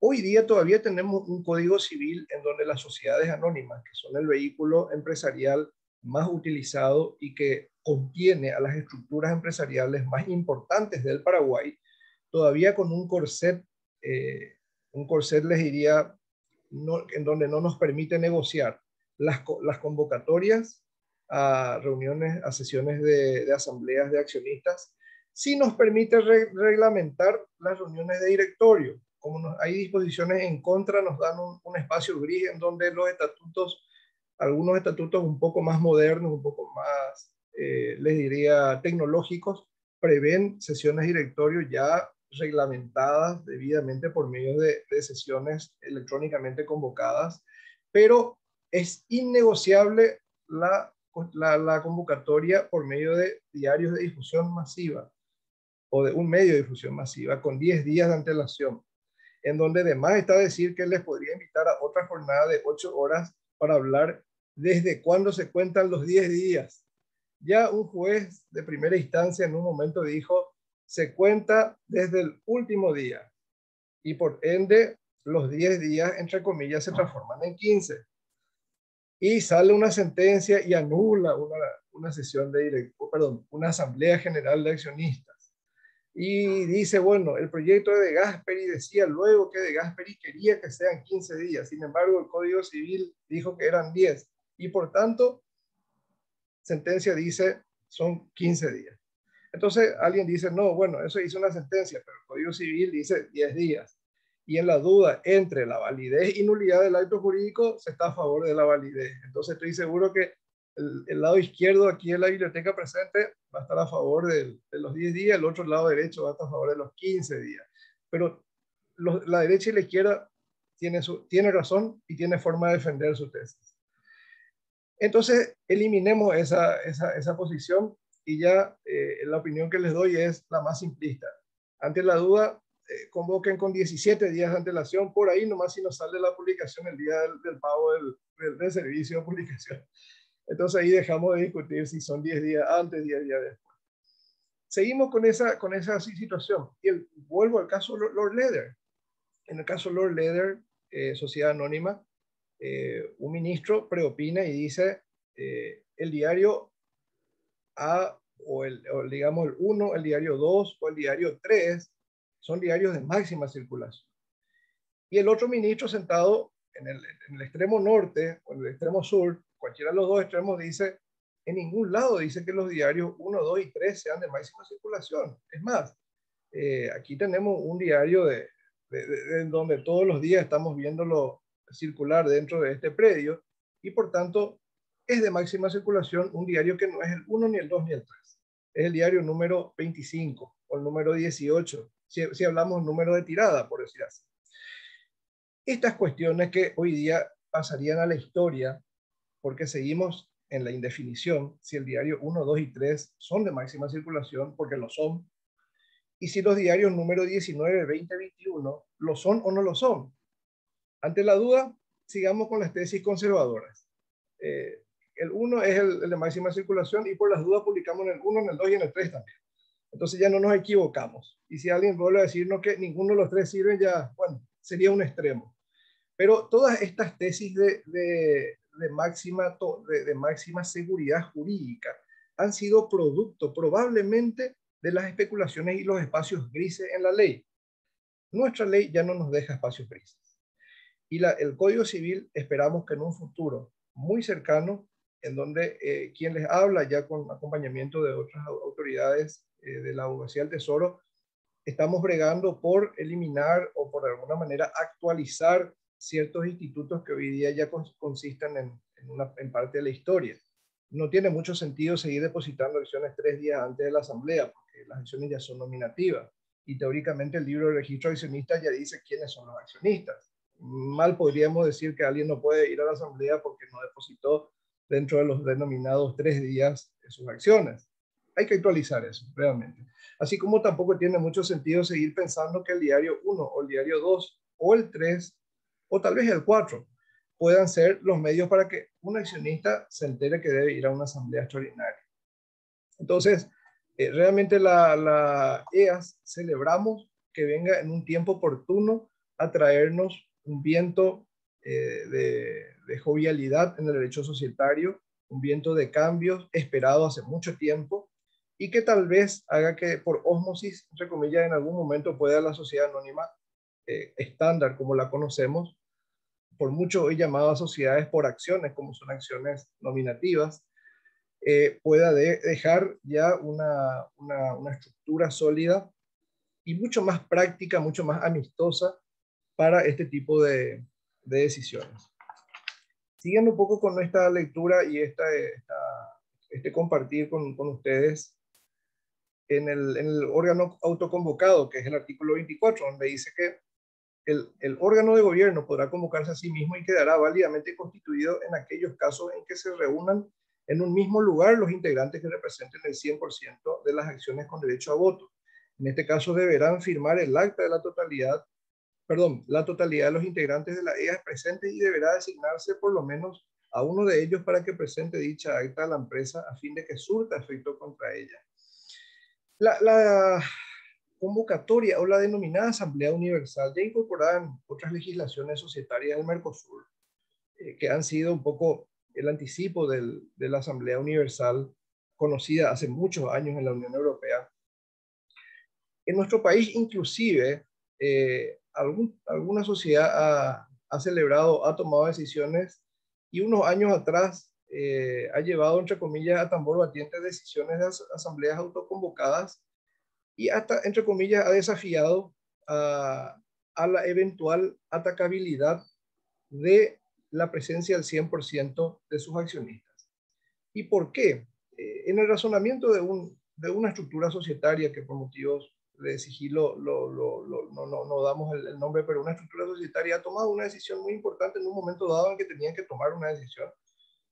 Hoy día todavía tenemos un código civil en donde las sociedades anónimas, que son el vehículo empresarial más utilizado y que contiene a las estructuras empresariales más importantes del Paraguay, todavía con un corset les diría, en donde no nos permite negociar las convocatorias a reuniones, a sesiones de asambleas de accionistas, sí nos permite reglamentar las reuniones de directorio. Como hay disposiciones en contra, nos dan un espacio gris en donde los estatutos, algunos estatutos un poco más modernos, un poco más, les diría, tecnológicos, prevén sesiones de directorio ya reglamentadas debidamente por medio de sesiones electrónicamente convocadas, pero es innegociable la convocatoria por medio de diarios de difusión masiva o de un medio de difusión masiva con 10 días de antelación, en donde además está a decir que les podría invitar a otra jornada de 8 horas para hablar desde cuándo se cuentan los 10 días. Ya un juez de primera instancia en un momento dijo, se cuenta desde el último día y por ende los 10 días, entre comillas, se transforman en 15. Y sale una sentencia y anula una sesión de una asamblea general de accionistas. Y dice, bueno, el proyecto de De Gasperi decía luego que De Gasperi quería que sean 15 días. Sin embargo, el Código Civil dijo que eran 10. Y por tanto, sentencia dice, son 15 días. Entonces, alguien dice, no, bueno, eso hizo una sentencia, pero el Código Civil dice 10 días. Y en la duda entre la validez y nulidad del acto jurídico, se está a favor de la validez. Entonces, estoy seguro que el lado izquierdo aquí en la biblioteca presente va a estar a favor de los 10 días, el otro lado derecho va a estar a favor de los 15 días. Pero la derecha y la izquierda tiene razón y tiene forma de defender su tesis. Entonces, eliminemos esa posición y ya la opinión que les doy es la más simplista. Ante la duda, convoquen con 17 días de antelación, por ahí nomás si nos sale la publicación el día del pago del servicio de publicación. Entonces ahí dejamos de discutir si son 10 días antes, 10 días después. Seguimos con esa situación. Y vuelvo al caso Lord Leder. En el caso Lord Leder, Sociedad Anónima, un ministro preopina y dice el diario A o digamos el 1, el diario 2 o el diario 3 son diarios de máxima circulación. Y el otro ministro sentado en el extremo norte o en el extremo sur, cualquiera de los dos extremos, dice, en ningún lado dice que los diarios 1, 2 y 3 sean de máxima circulación. Es más, aquí tenemos un diario de donde todos los días estamos viéndolo circular dentro de este predio y por tanto es de máxima circulación un diario que no es el 1, ni el 2, ni el 3. Es el diario número 25 o el número 18, si hablamos número de tirada, por decir así. Estas cuestiones que hoy día pasarían a la historia porque seguimos en la indefinición si el diario 1, 2 y 3 son de máxima circulación, porque lo son, y si los diarios número 19, 20, 21 lo son o no lo son. Ante la duda, sigamos con las tesis conservadoras. El 1 es el de máxima circulación y por las dudas publicamos en el 1, en el 2 y en el 3 también. Entonces ya no nos equivocamos. Y si alguien vuelve a decirnos que ninguno de los 3 sirve, ya, bueno, sería un extremo. Pero todas estas tesis de máxima seguridad jurídica han sido producto probablemente de las especulaciones y los espacios grises en la ley. Nuestra ley ya no nos deja espacios grises. Y el Código Civil esperamos que en un futuro muy cercano, en donde quien les habla ya con acompañamiento de otras autoridades de la Abogacía del Tesoro, estamos bregando por eliminar o por alguna manera actualizar ciertos institutos que hoy día ya consisten en parte de la historia. No tiene mucho sentido seguir depositando acciones 3 días antes de la asamblea, porque las acciones ya son nominativas. Y teóricamente el libro de registro de accionistas ya dice quiénes son los accionistas. Mal podríamos decir que alguien no puede ir a la asamblea porque no depositó dentro de los denominados 3 días de sus acciones. Hay que actualizar eso, realmente. Así como tampoco tiene mucho sentido seguir pensando que el diario 1 o el diario 2 o el 3 o tal vez el 4 puedan ser los medios para que un accionista se entere que debe ir a una asamblea extraordinaria. Entonces, realmente la EAS celebramos que venga en un tiempo oportuno a traernos un viento de jovialidad en el derecho societario, un viento de cambios esperado hace mucho tiempo y que tal vez haga que por ósmosis, entre comillas, en algún momento pueda la sociedad anónima estándar como la conocemos, por mucho hoy llamadas sociedades por acciones, como son acciones nominativas, pueda dejar ya una estructura sólida y mucho más práctica, mucho más amistosa para este tipo de decisiones. Siguiendo un poco con esta lectura y este compartir con ustedes, en el órgano autoconvocado, que es el artículo 24, donde dice que el órgano de gobierno podrá convocarse a sí mismo y quedará válidamente constituido en aquellos casos en que se reúnan en un mismo lugar los integrantes que representen el 100% de las acciones con derecho a voto. En este caso deberán firmar el acta de la totalidad de los integrantes de la EA presentes y deberá designarse por lo menos a uno de ellos para que presente dicha acta a la empresa a fin de que surta efecto contra ella. La convocatoria o la denominada Asamblea Universal ya incorporada en otras legislaciones societarias del Mercosur, que han sido un poco el anticipo de la Asamblea Universal conocida hace muchos años en la Unión Europea. En nuestro país, inclusive, alguna sociedad ha celebrado, ha tomado decisiones y unos años atrás ha llevado, entre comillas, a tambor batiente decisiones de asambleas autoconvocadas y hasta, entre comillas, ha desafiado a la eventual atacabilidad de la presencia del 100% de sus accionistas. ¿Y por qué? En el razonamiento de una estructura societaria que por motivos de sigilo no damos el nombre, pero una estructura societaria ha tomado una decisión muy importante en un momento dado en que tenían que tomar una decisión.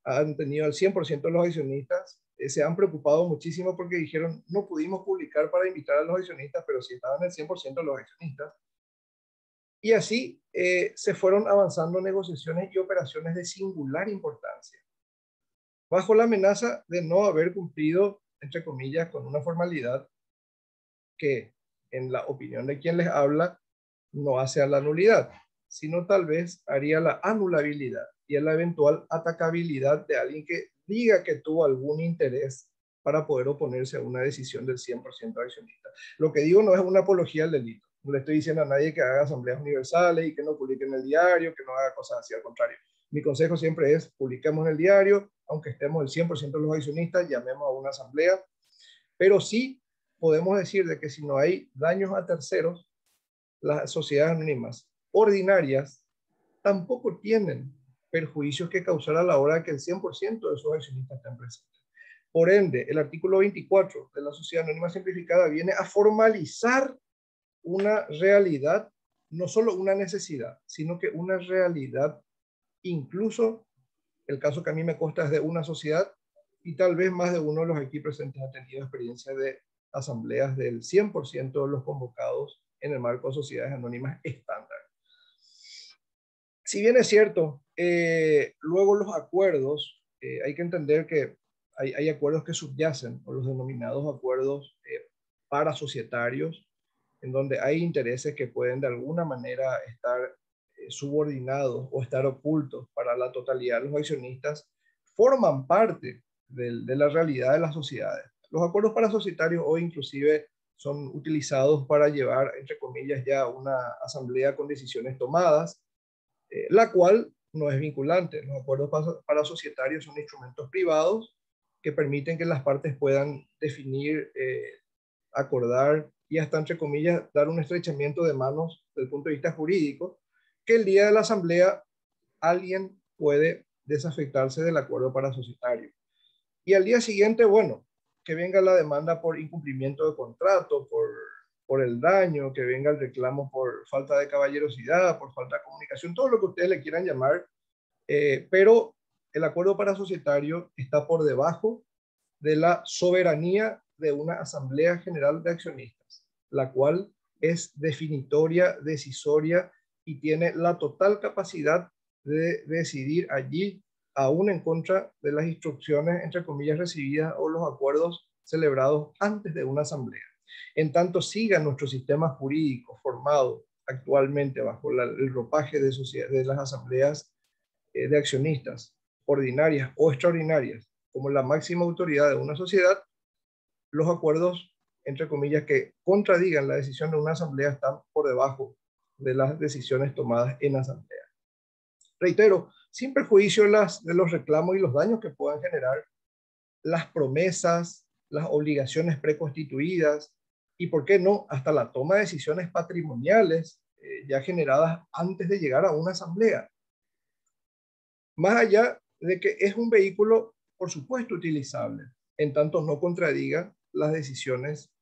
Han tenido el 100% de los accionistas, se han preocupado muchísimo porque dijeron, no pudimos publicar para invitar a los accionistas, pero sí estaban el 100% de los accionistas. Y así se fueron avanzando negociaciones y operaciones de singular importancia, bajo la amenaza de no haber cumplido, entre comillas, con una formalidad que, en la opinión de quien les habla, no hace a la nulidad, sino tal vez haría la anulabilidad y a la eventual atacabilidad de alguien que diga que tuvo algún interés para poder oponerse a una decisión del 100% accionista. Lo que digo no es una apología al delito. No le estoy diciendo a nadie que haga asambleas universales y que no publique en el diario, que no haga cosas así, al contrario. Mi consejo siempre es, publiquemos en el diario, aunque estemos el 100% de los accionistas, llamemos a una asamblea, pero sí podemos decir de que si no hay daños a terceros, las sociedades anónimas ordinarias tampoco tienen perjuicios que causar a la hora de que el 100% de sus accionistas estén presentes. Por ende, el artículo 24 de la Sociedad Anónima Simplificada viene a formalizar una realidad, no solo una necesidad, sino que una realidad, incluso el caso que a mí me consta es de una sociedad y tal vez más de uno de los aquí presentes ha tenido experiencia de asambleas del 100% de los convocados en el marco de sociedades anónimas estándar. Si bien es cierto, luego los acuerdos, hay que entender que hay acuerdos que subyacen, o los denominados acuerdos parasocietarios, en donde hay intereses que pueden de alguna manera estar subordinados o estar ocultos para la totalidad de los accionistas, forman parte de la realidad de las sociedades. Los acuerdos parasocietarios hoy inclusive son utilizados para llevar, entre comillas, ya una asamblea con decisiones tomadas, la cual no es vinculante. Los acuerdos parasocietarios son instrumentos privados que permiten que las partes puedan definir, acordar y hasta, entre comillas, dar un estrechamiento de manos desde el punto de vista jurídico, que el día de la asamblea alguien puede desafectarse del acuerdo parasocietario. Y al día siguiente, bueno, que venga la demanda por incumplimiento de contrato, por el daño, que venga el reclamo por falta de caballerosidad, por falta de comunicación, todo lo que ustedes le quieran llamar, pero el acuerdo parasocietario está por debajo de la soberanía de una asamblea general de accionistas, la cual es definitoria, decisoria y tiene la total capacidad de decidir allí, aún en contra de las instrucciones, entre comillas, recibidas o los acuerdos celebrados antes de una asamblea. En tanto siga nuestro sistema jurídico formado actualmente bajo el ropaje de las asambleas de accionistas ordinarias o extraordinarias como la máxima autoridad de una sociedad, los acuerdos, entre comillas, que contradigan la decisión de una asamblea están por debajo de las decisiones tomadas en asamblea. Reitero, sin perjuicio de los reclamos y los daños que puedan generar las promesas, las obligaciones preconstituidas y, ¿por qué no?, hasta la toma de decisiones patrimoniales ya generadas antes de llegar a una asamblea. Más allá de que es un vehículo, por supuesto, utilizable, en tanto no contradiga las decisiones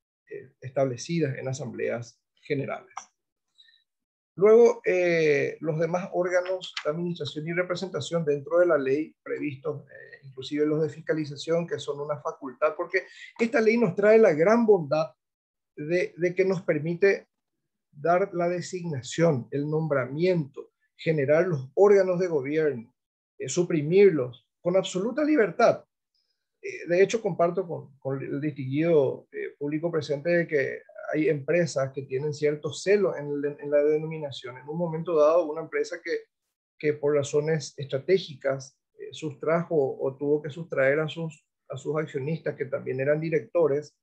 establecidas en asambleas generales. Luego, los demás órganos de administración y representación dentro de la ley previstos, inclusive los de fiscalización, que son una facultad, porque esta ley nos trae la gran bondad de que nos permite dar la designación, el nombramiento, generar los órganos de gobierno, suprimirlos con absoluta libertad. De hecho, comparto con el distinguido público presente de que hay empresas que tienen cierto celo en la denominación. En un momento dado, una empresa que por razones estratégicas sustrajo o tuvo que sustraer a sus accionistas, que también eran directores,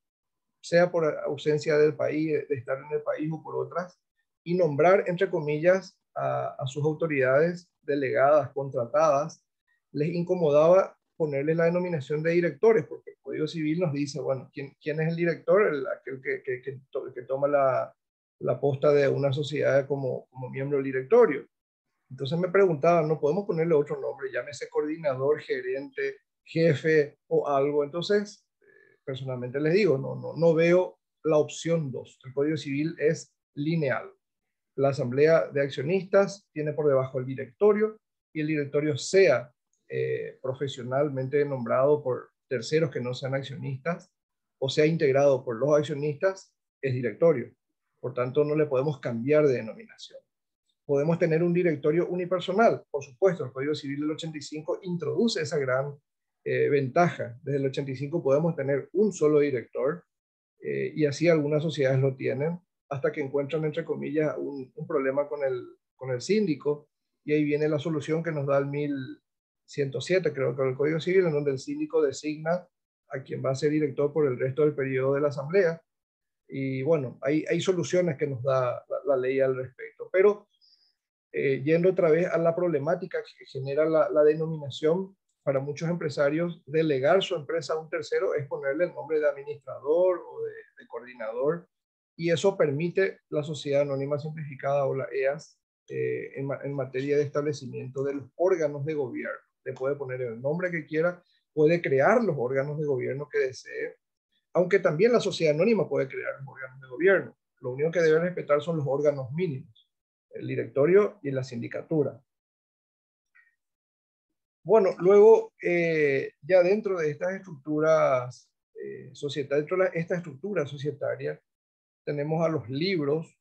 sea por ausencia del país, de estar en el país o por otras, y nombrar, entre comillas, a sus autoridades delegadas, contratadas, les incomodaba ponerle la denominación de directores, porque el Código Civil nos dice, bueno, ¿quién es el director? Aquel que toma la posta de una sociedad como miembro del directorio. Entonces me preguntaba, ¿no podemos ponerle otro nombre? Llámese coordinador, gerente, jefe o algo. Entonces, personalmente les digo, no veo la opción 2. El Código Civil es lineal. La asamblea de accionistas tiene por debajo el directorio y el directorio sea profesionalmente nombrado por terceros que no sean accionistas o sea integrado por los accionistas, es directorio. Por tanto, no le podemos cambiar de denominación. Podemos tener un directorio unipersonal. Por supuesto, el Código Civil del 85 introduce esa gran ventaja. Desde el 85 podemos tener un solo director y así algunas sociedades lo tienen hasta que encuentran, entre comillas, un problema con el síndico y ahí viene la solución que nos da el 1107, creo que el Código Civil, en donde el síndico designa a quien va a ser director por el resto del periodo de la asamblea. Y bueno, hay soluciones que nos da la ley al respecto. Pero yendo otra vez a la problemática que genera la denominación, para muchos empresarios, delegar su empresa a un tercero es ponerle el nombre de administrador o de coordinador, y eso permite la sociedad anónima simplificada o la EAS en materia de establecimiento de los órganos de gobierno. Le puede poner el nombre que quiera, puede crear los órganos de gobierno que desee, aunque también la sociedad anónima puede crear los órganos de gobierno. Lo único que debe respetar son los órganos mínimos, el directorio y la sindicatura. Bueno, luego, ya dentro de estas estructuras societarias, dentro de esta estructura societaria, tenemos a los libros,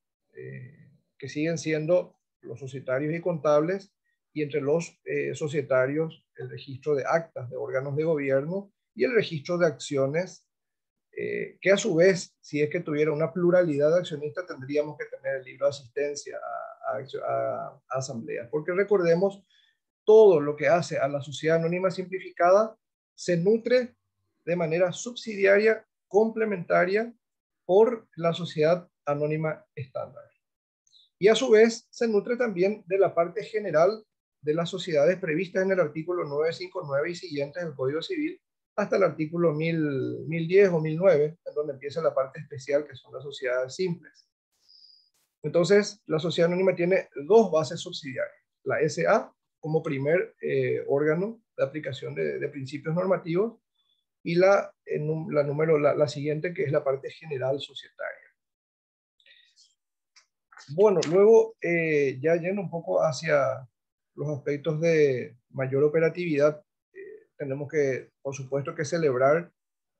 que siguen siendo los societarios y contables, y entre los societarios, el registro de actas de órganos de gobierno y el registro de acciones, que a su vez, si es que tuviera una pluralidad de accionistas, tendríamos que tener el libro de asistencia a asambleas, porque recordemos, todo lo que hace a la sociedad anónima simplificada se nutre de manera subsidiaria, complementaria, por la sociedad anónima estándar. Y a su vez se nutre también de la parte general de las sociedades previstas en el artículo 959 y siguientes del Código Civil, hasta el artículo 1010 o 1009, en donde empieza la parte especial, que son las sociedades simples. Entonces, la sociedad anónima tiene dos bases subsidiarias. La SA, como primer órgano de aplicación de principios normativos, y la siguiente, que es la parte general societaria. Bueno, luego, ya yendo un poco hacia los aspectos de mayor operatividad, tenemos que, por supuesto, que celebrar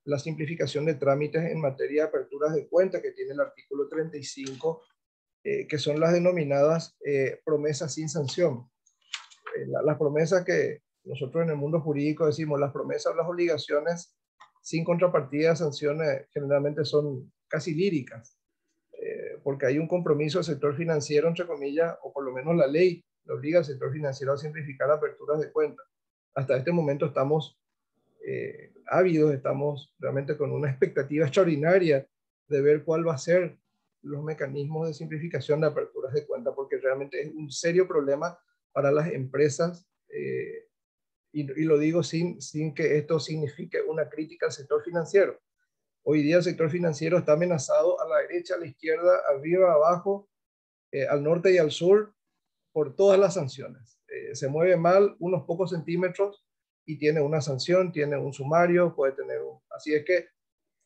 la simplificación de trámites en materia de aperturas de cuenta que tiene el artículo 35, que son las denominadas promesas sin sanción. Las promesas que nosotros en el mundo jurídico decimos, las promesas o las obligaciones sin contrapartida de sanciones, generalmente son casi líricas, porque hay un compromiso del sector financiero, entre comillas, o por lo menos la ley le obliga al sector financiero a simplificar aperturas de cuentas. Hasta este momento estamos ávidos, estamos realmente con una expectativa extraordinaria de ver cuál va a ser los mecanismos de simplificación de aperturas de cuenta, porque realmente es un serio problema para las empresas, y lo digo sin que esto signifique una crítica al sector financiero. Hoy día el sector financiero está amenazado a la derecha, a la izquierda, arriba, abajo, al norte y al sur, por todas las sanciones. Se mueve mal unos pocos centímetros y tiene una sanción, tiene un sumario, puede tener un... Así es que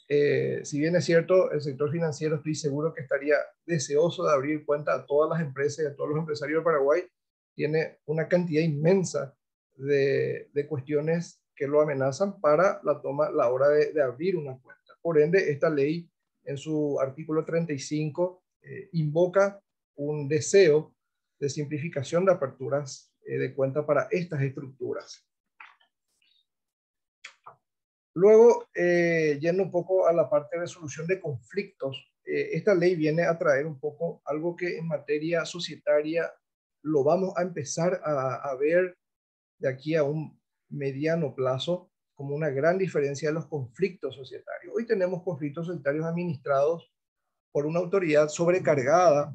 Si bien es cierto, el sector financiero estoy seguro que estaría deseoso de abrir cuenta a todas las empresas y a todos los empresarios de Paraguay, tiene una cantidad inmensa de cuestiones que lo amenazan para la hora de abrir una cuenta. Por ende, esta ley en su artículo 35 invoca un deseo de simplificación de aperturas de cuenta para estas estructuras. Luego, yendo un poco a la parte de resolución de conflictos, esta ley viene a traer un poco algo que en materia societaria lo vamos a empezar a ver de aquí a un mediano plazo como una gran diferencia de los conflictos societarios. Hoy tenemos conflictos societarios administrados por una autoridad sobrecargada,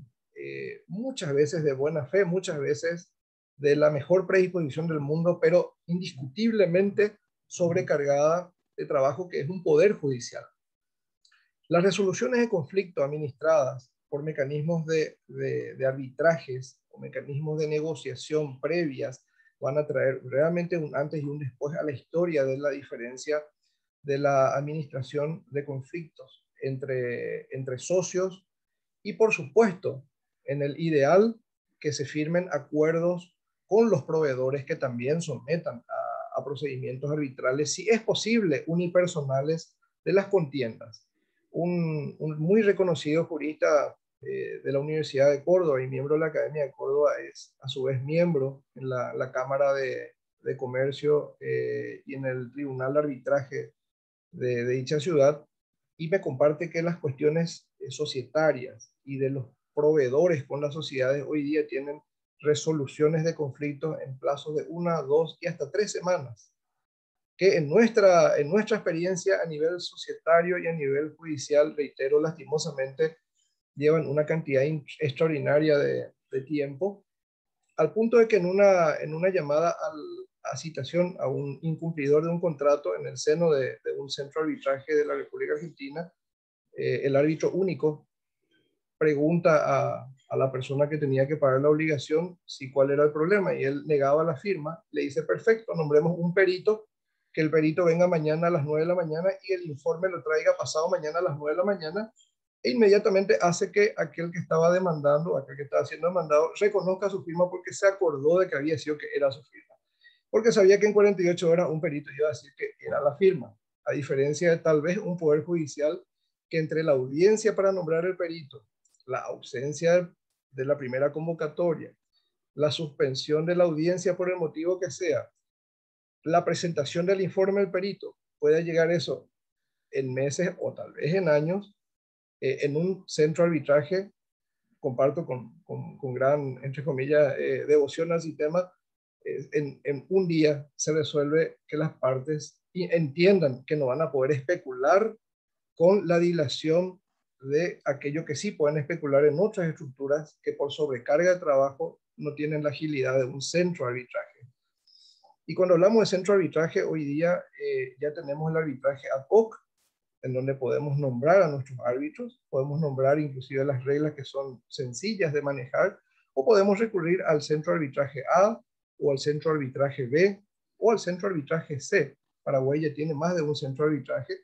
muchas veces de buena fe, muchas veces de la mejor predisposición del mundo, pero indiscutiblemente sobrecargada de trabajo, que es un poder judicial. Las resoluciones de conflicto administradas por mecanismos de arbitrajes o mecanismos de negociación previas van a traer realmente un antes y un después a la historia de la diferencia de la administración de conflictos entre socios y, por supuesto, en el ideal, que se firmen acuerdos con los proveedores que también sometan a procedimientos arbitrales, si es posible, unipersonales de las contiendas. Un muy reconocido jurista de la Universidad de Córdoba y miembro de la Academia de Córdoba es a su vez miembro en la Cámara de Comercio y en el Tribunal de Arbitraje de dicha ciudad, y me comparte que las cuestiones societarias y de los proveedores con las sociedades hoy día tienen resoluciones de conflictos en plazos de 1, 2 y hasta 3 semanas, que en nuestra experiencia a nivel societario y a nivel judicial, reitero, lastimosamente, llevan una cantidad extraordinaria de tiempo, al punto de que en una llamada a citación a un incumplidor de un contrato en el seno de un centro de arbitraje de la República Argentina, el árbitro único pregunta a la persona que tenía que pagar la obligación si cuál era el problema, y él negaba la firma. Le dice: perfecto, nombremos un perito, que el perito venga mañana a las 9 de la mañana y el informe lo traiga pasado mañana a las 9 de la mañana, e inmediatamente hace que aquel que estaba demandando, aquel que estaba siendo demandado, reconozca su firma, porque se acordó de que había sido que era su firma, porque sabía que en 48 horas un perito iba a decir que era la firma, a diferencia de tal vez un poder judicial que entre la audiencia para nombrar el perito, la ausencia de la primera convocatoria, la suspensión de la audiencia por el motivo que sea, la presentación del informe del perito, puede llegar eso en meses o tal vez en años. En un centro de arbitraje, comparto con gran, entre comillas, devoción al sistema, en un día se resuelve que las partes entiendan que no van a poder especular con la dilación de aquello que sí pueden especular en otras estructuras que por sobrecarga de trabajo no tienen la agilidad de un centro de arbitraje. Y cuando hablamos de centro de arbitraje, hoy día ya tenemos el arbitraje ad hoc, en donde podemos nombrar a nuestros árbitros, podemos nombrar inclusive las reglas que son sencillas de manejar, o podemos recurrir al centro de arbitraje A, o al centro de arbitraje B, o al centro de arbitraje C. Paraguay ya tiene más de un centro de arbitraje,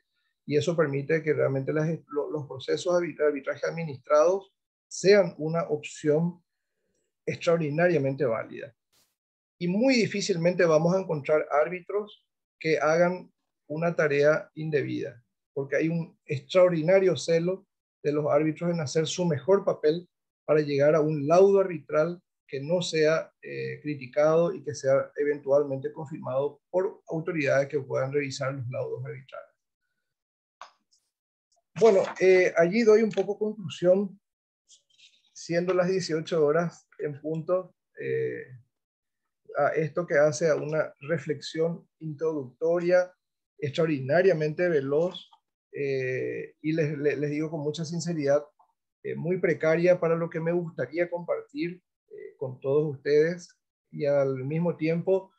y eso permite que realmente los procesos de arbitraje administrados sean una opción extraordinariamente válida. Y muy difícilmente vamos a encontrar árbitros que hagan una tarea indebida, porque hay un extraordinario celo de los árbitros en hacer su mejor papel para llegar a un laudo arbitral que no sea criticado y que sea eventualmente confirmado por autoridades que puedan revisar los laudos arbitrales. Bueno, allí doy un poco conclusión, siendo las 18 horas en punto, a esto que hace a una reflexión introductoria extraordinariamente veloz, y les digo con mucha sinceridad, muy precaria para lo que me gustaría compartir con todos ustedes, y al mismo tiempo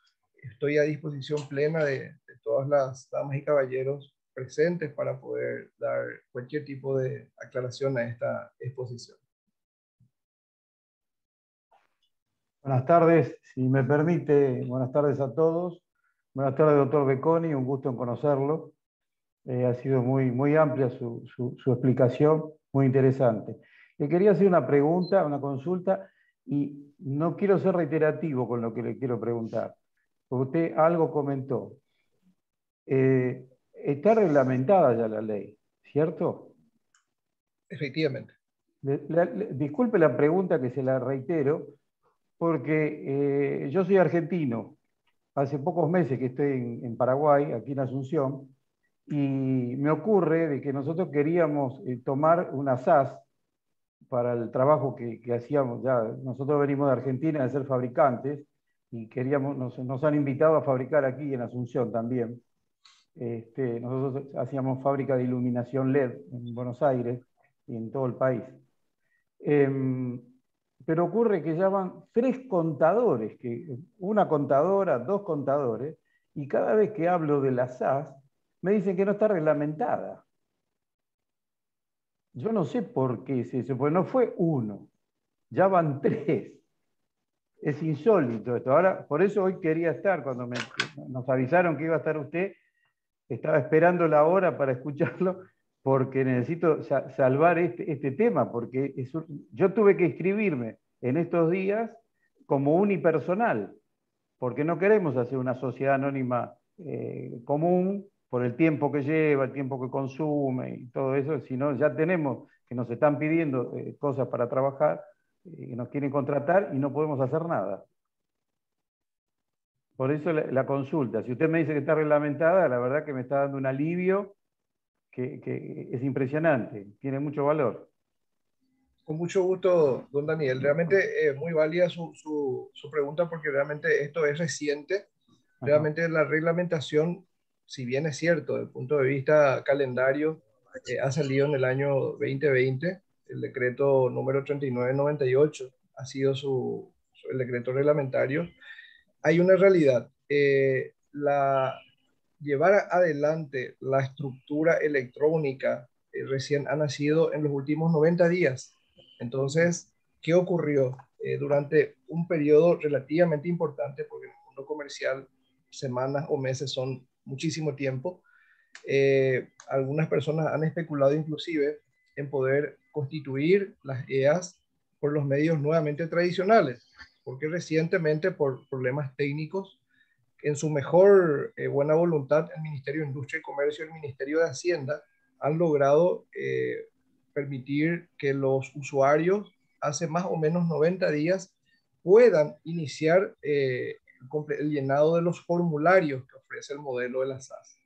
estoy a disposición plena de todas las damas y caballeros presentes para poder dar cualquier tipo de aclaración a esta exposición. Buenas tardes, si me permite, buenas tardes a todos. Buenas tardes, doctor Becconi, un gusto en conocerlo. Ha sido muy amplia su explicación, muy interesante. Le quería hacer una pregunta, una consulta, y no quiero ser reiterativo con lo que le quiero preguntar, porque usted algo comentó. Está reglamentada ya la ley, ¿cierto? Efectivamente. Disculpe la pregunta que se la reitero, porque yo soy argentino. Hace pocos meses que estoy en Paraguay, aquí en Asunción, y me ocurre de que nosotros queríamos tomar una SAS para el trabajo que hacíamos ya. Nosotros venimos de Argentina de ser fabricantes y nos han invitado a fabricar aquí en Asunción también. Nosotros hacíamos fábrica de iluminación LED en Buenos Aires y en todo el país. Pero ocurre que ya van 3 contadores, una contadora, 2 contadores, y cada vez que hablo de la SAS, me dicen que no está reglamentada. Yo no sé por qué es eso, porque no fue uno, ya van 3. Es insólito esto. Ahora, por eso hoy quería estar, cuando nos avisaron que iba a estar usted, estaba esperando la hora para escucharlo, porque necesito salvar este tema, porque yo tuve que inscribirme en estos días como unipersonal, porque no queremos hacer una sociedad anónima común por el tiempo que lleva, el tiempo que consume y todo eso, sino ya tenemos que nos están pidiendo cosas para trabajar, que nos quieren contratar y no podemos hacer nada. Por eso la consulta. Si usted me dice que está reglamentada, la verdad que me está dando un alivio que es impresionante, tiene mucho valor. Con mucho gusto, don Daniel. Realmente muy válida su pregunta porque realmente esto es reciente. Realmente la reglamentación, si bien es cierto, desde el punto de vista calendario, ha salido en el año 2020. El decreto número 3998 ha sido el decreto reglamentario. Hay una realidad. Llevar adelante la estructura electrónica recién ha nacido en los últimos 90 días. Entonces, ¿qué ocurrió? Durante un periodo relativamente importante, porque en el mundo comercial semanas o meses son muchísimo tiempo, algunas personas han especulado inclusive en poder constituir las EAS por los medios nuevamente tradicionales, porque recientemente por problemas técnicos, en su mejor buena voluntad, el Ministerio de Industria y Comercio y el Ministerio de Hacienda han logrado permitir que los usuarios hace más o menos 90 días puedan iniciar el llenado de los formularios que ofrece el modelo de la SAS.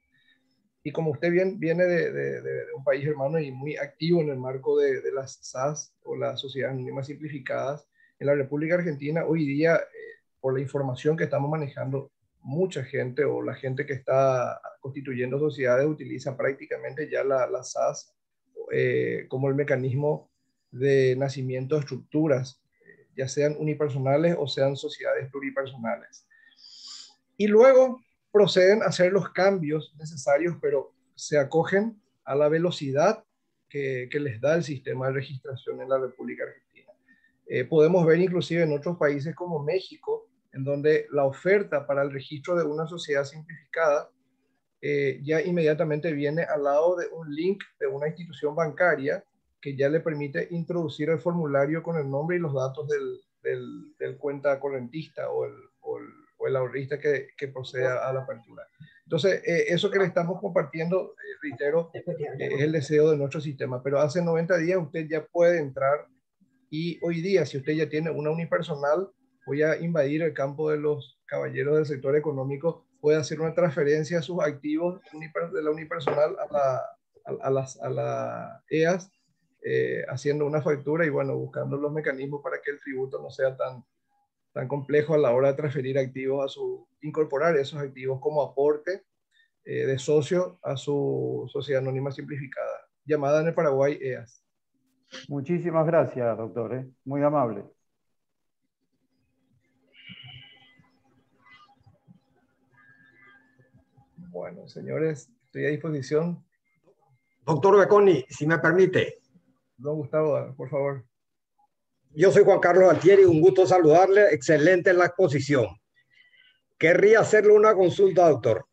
Y como usted viene de un país hermano y muy activo en el marco de las SAS o las sociedades anónimas simplificadas, en la República Argentina hoy día, por la información que estamos manejando, mucha gente o la gente que está constituyendo sociedades utiliza prácticamente ya la SAS como el mecanismo de nacimiento de estructuras, ya sean unipersonales o sean sociedades pluripersonales. Y luego proceden a hacer los cambios necesarios, pero se acogen a la velocidad que les da el sistema de registración en la República Argentina. Podemos ver inclusive en otros países como México, en donde la oferta para el registro de una sociedad simplificada ya inmediatamente viene al lado de un link de una institución bancaria que ya le permite introducir el formulario con el nombre y los datos del cuenta correntista o el ahorrista que proceda a la apertura. Entonces, eso que le estamos compartiendo, reitero, es el deseo de nuestro sistema, pero hace 90 días usted ya puede entrar y hoy día, si usted ya tiene una unipersonal, voy a invadir el campo de los caballeros del sector económico, puede hacer una transferencia a sus activos de la unipersonal a la EAS, haciendo una factura y bueno, buscando los mecanismos para que el tributo no sea tan complejo a la hora de transferir activos incorporar esos activos como aporte de socio a su sociedad anónima simplificada, llamada en el Paraguay EAS. Muchísimas gracias, doctor. Muy amable. Bueno, señores, estoy a disposición. Doctor Becconi, si me permite. Don Gustavo, por favor. Yo soy Juan Carlos Altieri, un gusto saludarle, excelente la exposición. Querría hacerle una consulta, doctor.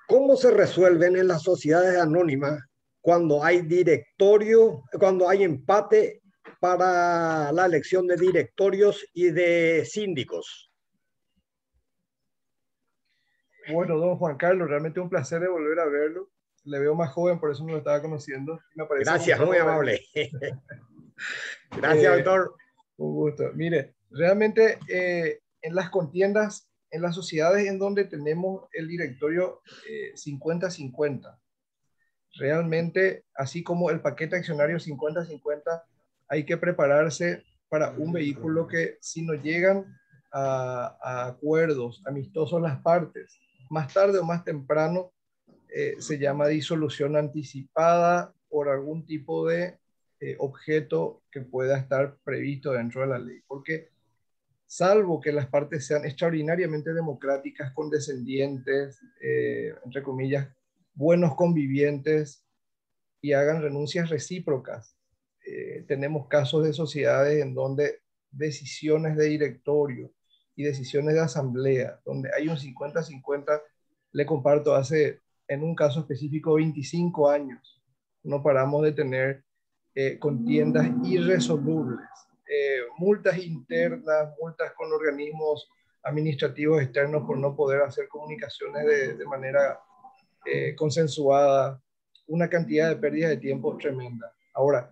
¿Cómo se resuelven en las sociedades anónimas cuando hay directorio, cuando hay empate para la elección de directorios y de síndicos? Bueno, don Juan Carlos, realmente un placer de volver a verlo. Le veo más joven, por eso no lo estaba conociendo. Me parece un Gracias, gusto muy amable. Gracias, doctor. Un gusto. Mire, realmente en las contiendas, en las sociedades en donde tenemos el directorio 50-50, realmente, así como el paquete accionario 50-50, hay que prepararse para un vehículo que si no llegan a acuerdos amistosos las partes, más tarde o más temprano, se llama disolución anticipada por algún tipo de objeto que pueda estar previsto dentro de la ley. Porque salvo que las partes sean extraordinariamente democráticas, condescendientes, entre comillas, buenos convivientes y hagan renuncias recíprocas, tenemos casos de sociedades en donde decisiones de directorio y decisiones de asamblea, donde hay un 50-50, le comparto, hace en un caso específico 25 años, no paramos de tener contiendas irresolubles, multas internas, multas con organismos administrativos externos por no poder hacer comunicaciones de manera consensuada, una cantidad de pérdidas de tiempo tremenda. Ahora,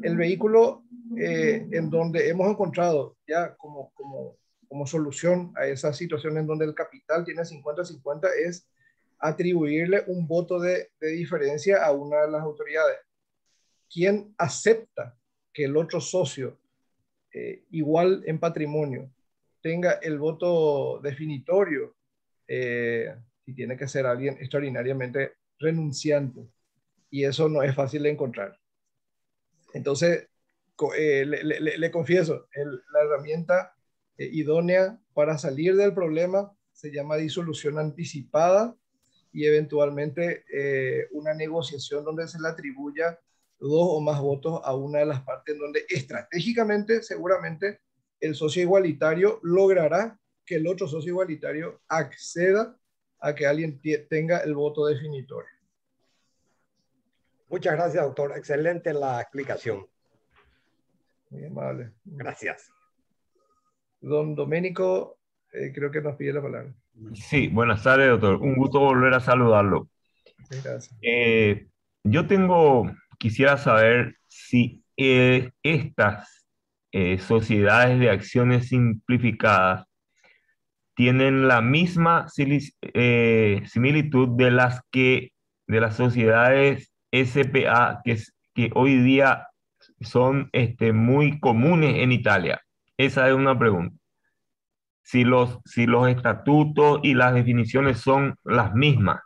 el vehículo en donde hemos encontrado ya como solución a esa situación en donde el capital tiene 50-50 es atribuirle un voto de diferencia a una de las autoridades. ¿Quién acepta que el otro socio, igual en patrimonio, tenga el voto definitorio? Si tiene que ser alguien extraordinariamente renunciante. Y eso no es fácil de encontrar. Entonces, le confieso, la herramienta idónea para salir del problema se llama disolución anticipada y eventualmente una negociación donde se le atribuya 2 o más votos a una de las partes, donde estratégicamente seguramente el socio igualitario logrará que el otro socio igualitario acceda a que alguien tenga el voto definitorio. Muchas gracias, doctor. Excelente la explicación. Muy amable. Gracias. Don Doménico, creo que nos pide la palabra. Sí, buenas tardes, doctor. Un gusto volver a saludarlo. Gracias. Quisiera saber si estas sociedades de acciones simplificadas tienen la misma similitud de de las sociedades SPA que hoy día son muy comunes en Italia. Esa es una pregunta. Si los estatutos y las definiciones son las mismas,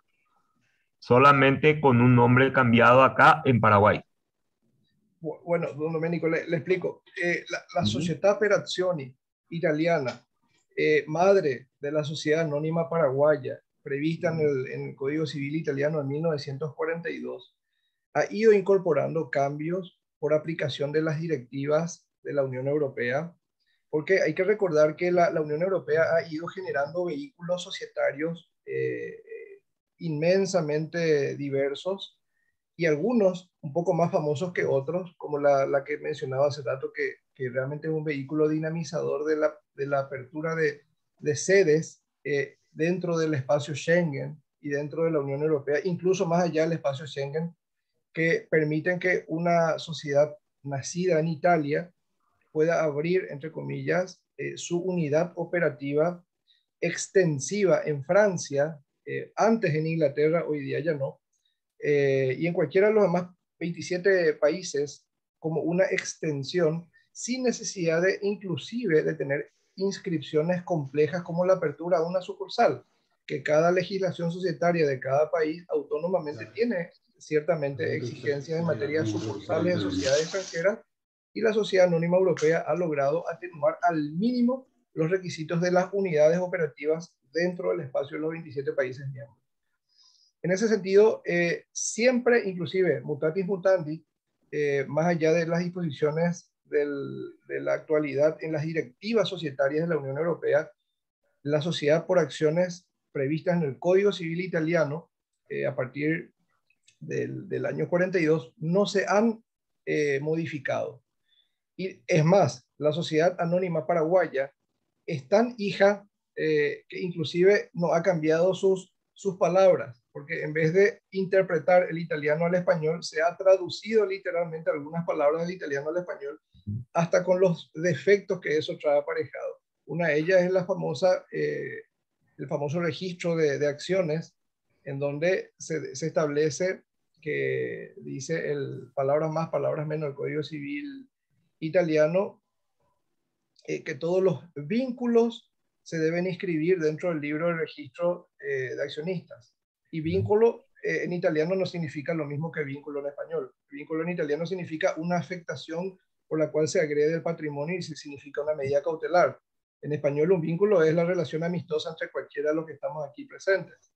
solamente con un nombre cambiado acá en Paraguay. Bueno, don Domenico, le explico. La Società per Azioni italiana, madre de la Sociedad Anónima Paraguaya, prevista en el Código Civil italiano en 1942, ha ido incorporando cambios por aplicación de las directivas de la Unión Europea, porque hay que recordar que la Unión Europea ha ido generando vehículos societarios inmensamente diversos y algunos un poco más famosos que otros, como la que mencionaba hace rato, que realmente es un vehículo dinamizador de la apertura de sedes dentro del espacio Schengen y dentro de la Unión Europea, incluso más allá del espacio Schengen, que permiten que una sociedad nacida en Italia pueda abrir, entre comillas, su unidad operativa extensiva en Francia, antes en Inglaterra, hoy día ya no, y en cualquiera de los demás 27 países como una extensión sin necesidad de inclusive de tener inscripciones complejas como la apertura de una sucursal, que cada legislación societaria de cada país autónomamente tiene ciertamente exigencias en materia de sucursales de sociedades extranjeras, y la Sociedad Anónima Europea ha logrado atenuar al mínimo los requisitos de las unidades operativas dentro del espacio de los 27 países miembros. En ese sentido, siempre, inclusive, mutatis mutandis, más allá de las disposiciones de la actualidad en las directivas societarias de la Unión Europea, la sociedad por acciones previstas en el Código Civil italiano a partir del año 42 no se han modificado. Y es más, la Sociedad Anónima Paraguaya es tan hija que inclusive no ha cambiado sus palabras, porque en vez de interpretar el italiano al español, se ha traducido literalmente algunas palabras del italiano al español, hasta con los defectos que eso trae aparejado. Una de ellas es el famoso registro de acciones, en donde se establece que dice palabras más, palabras menos, el Código Civil italiano, que todos los vínculos se deben inscribir dentro del libro de registro de accionistas. Y vínculo en italiano no significa lo mismo que vínculo en español. Vínculo en italiano significa una afectación por la cual se agrede el patrimonio y significa una medida cautelar. En español, un vínculo es la relación amistosa entre cualquiera de los que estamos aquí presentes.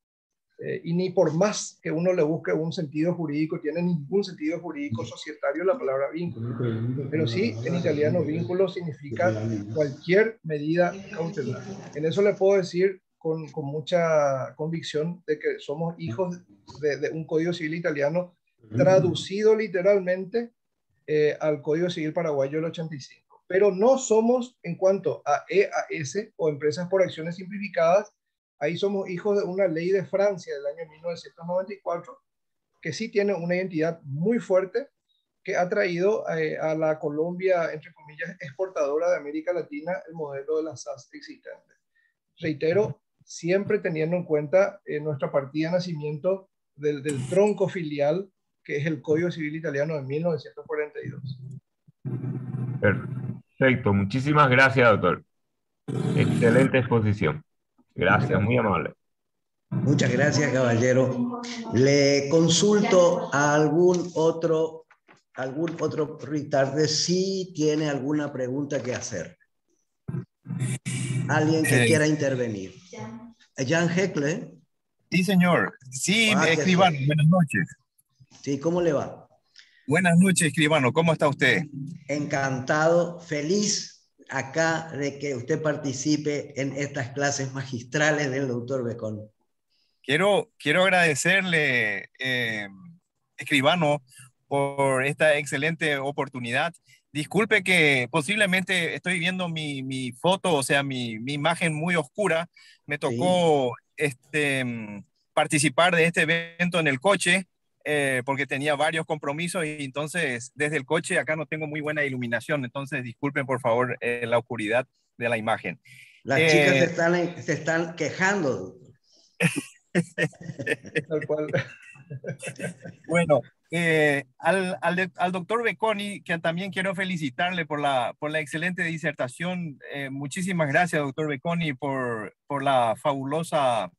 Y ni por más que uno le busque un sentido jurídico, tiene ningún sentido jurídico societario la palabra vínculo. Pero sí, en italiano, vínculo significa cualquier medida cautelar. En eso le puedo decir con mucha convicción de que somos hijos de un Código Civil italiano traducido literalmente al Código Civil paraguayo del 85. Pero no somos, en cuanto a EAS o empresas por acciones simplificadas, ahí somos hijos de una ley de Francia del año 1994, que sí tiene una identidad muy fuerte, que ha traído a la Colombia, entre comillas, exportadora de América Latina, el modelo de las SAS existente. Reitero, siempre teniendo en cuenta nuestra partida de nacimiento del tronco filial, que es el Código Civil italiano de 1942. Perfecto, muchísimas gracias, doctor. Excelente exposición. Gracias, muy amable. Muchas gracias, caballero. Le consulto a algún otro retarde si tiene alguna pregunta que hacer. Alguien que quiera intervenir. Jan Heckle. Sí, señor. Sí, escribano, buenas noches. Sí, ¿cómo le va? Buenas noches, escribano. ¿Cómo está usted? Encantado, feliz acá de que usted participe en estas clases magistrales del doctor Becón. Quiero agradecerle, escribano, por esta excelente oportunidad. Disculpe que posiblemente estoy viendo mi foto, o sea, mi imagen muy oscura. Me tocó participar de este evento en el coche porque tenía varios compromisos y entonces desde el coche acá no tengo muy buena iluminación. Entonces disculpen por favor la oscuridad de la imagen. Las chicas se están quejando. Tal cual. Bueno, al doctor Becconi, que también quiero felicitarle por la excelente disertación. Muchísimas gracias, doctor Becconi, por la fabulosa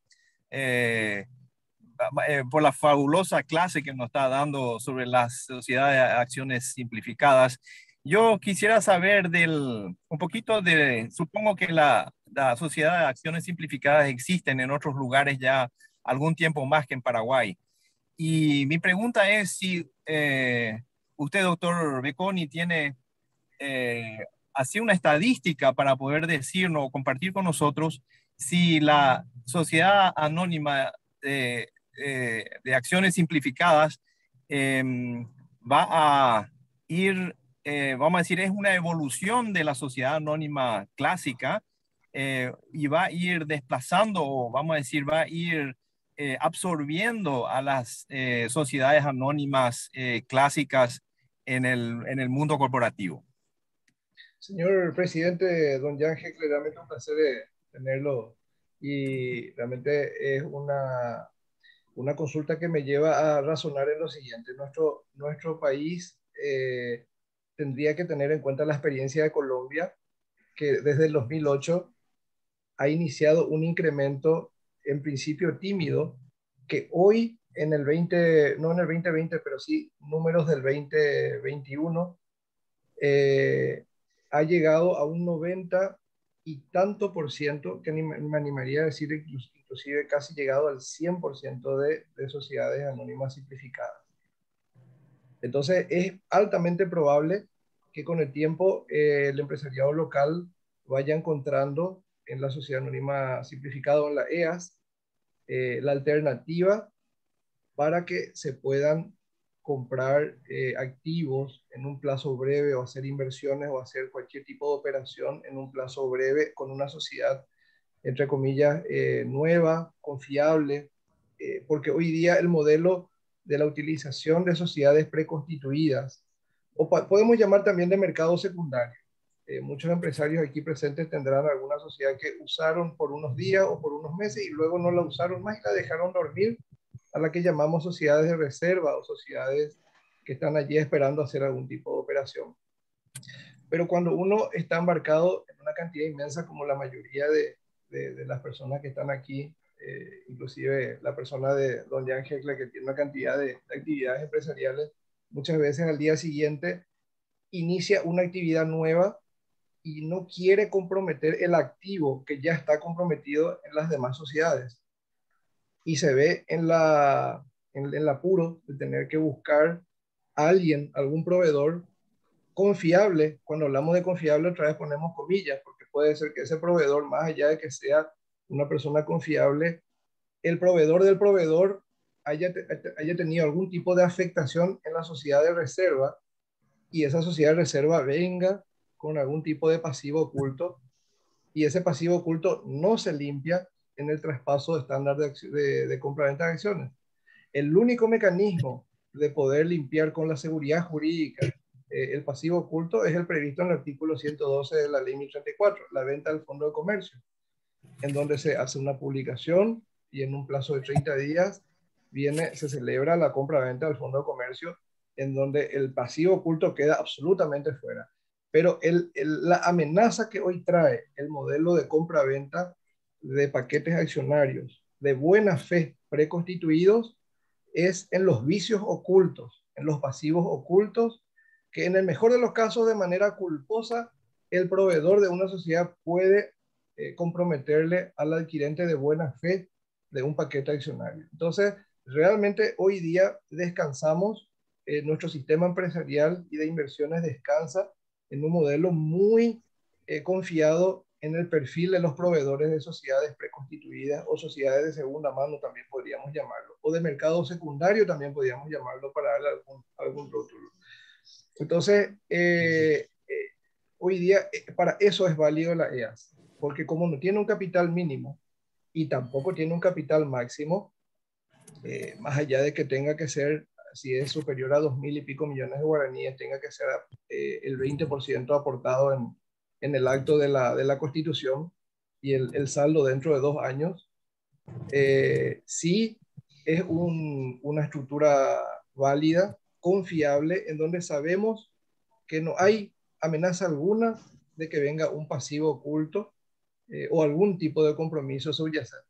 clase que nos está dando sobre las sociedades de acciones simplificadas. Yo quisiera saber un poquito supongo que la sociedad de acciones simplificadas existen en otros lugares ya algún tiempo más que en Paraguay. Y mi pregunta es si usted, doctor Becconi, tiene así una estadística para poder decirnos o compartir con nosotros si la sociedad anónima de acciones simplificadas va a ir, vamos a decir, es una evolución de la sociedad anónima clásica y va a ir desplazando, o vamos a decir, va a ir absorbiendo a las sociedades anónimas clásicas en el mundo corporativo. Señor presidente, don Jan Heckle, realmente un placer tenerlo y realmente es una consulta que me lleva a razonar en lo siguiente. Nuestro país tendría que tener en cuenta la experiencia de Colombia, que desde el 2008 ha iniciado un incremento en principio tímido, que hoy en el 20, no en el 2020, pero sí números del 2021, ha llegado a un 90 y tanto por ciento, que me animaría a decir inclusive casi llegado al 100% de sociedades anónimas simplificadas. Entonces es altamente probable que con el tiempo el empresariado local vaya encontrando en la sociedad anónima simplificada o en la EAS la alternativa para que se puedan comprar activos en un plazo breve o hacer inversiones o hacer cualquier tipo de operación en un plazo breve con una sociedad, entre comillas, nueva, confiable, porque hoy día el modelo de la utilización de sociedades preconstituidas, o podemos llamar también de mercado secundario. Muchos empresarios aquí presentes tendrán alguna sociedad que usaron por unos días o por unos meses y luego no la usaron más y la dejaron dormir, a la que llamamos sociedades de reserva o sociedades que están allí esperando hacer algún tipo de operación. Pero cuando uno está embarcado en una cantidad inmensa como la mayoría de las personas que están aquí, inclusive la persona de don Jan Hekle, que tiene una cantidad de actividades empresariales, muchas veces al día siguiente inicia una actividad nueva y no quiere comprometer el activo que ya está comprometido en las demás sociedades. Y se ve en el apuro de tener que buscar a alguien, algún proveedor confiable. Cuando hablamos de confiable, otra vez ponemos comillas, porque puede ser que ese proveedor, más allá de que sea una persona confiable, el proveedor del proveedor haya tenido algún tipo de afectación en la sociedad de reserva y esa sociedad de reserva venga con algún tipo de pasivo oculto y ese pasivo oculto no se limpia en el traspaso estándar de compra-venta de acciones. El único mecanismo de poder limpiar con la seguridad jurídica el pasivo oculto es el previsto en el artículo 112 de la ley 1034, la venta al fondo de comercio, en donde se hace una publicación y en un plazo de 30 días se celebra la compra-venta del fondo de comercio, en donde el pasivo oculto queda absolutamente fuera. Pero la amenaza que hoy trae el modelo de compra-venta de paquetes accionarios de buena fe preconstituidos es en los vicios ocultos, en los pasivos ocultos, que en el mejor de los casos de manera culposa el proveedor de una sociedad puede comprometerle al adquirente de buena fe de un paquete accionario. Entonces, realmente hoy día descansamos, nuestro sistema empresarial y de inversiones descansa en un modelo muy confiado en el perfil de los proveedores de sociedades preconstituidas o sociedades de segunda mano, también podríamos llamarlo, o de mercado secundario también podríamos llamarlo para darle algún rótulo. Entonces, hoy día para eso es válido la EAS, porque como no tiene un capital mínimo y tampoco tiene un capital máximo, más allá de que tenga que ser, si es superior a 2.000 y pico millones de guaraníes, tenga que ser el 20% aportado en el acto de la Constitución y el saldo dentro de 2 años, sí es una estructura válida, confiable, en donde sabemos que no hay amenaza alguna de que venga un pasivo oculto o algún tipo de compromiso subyacente.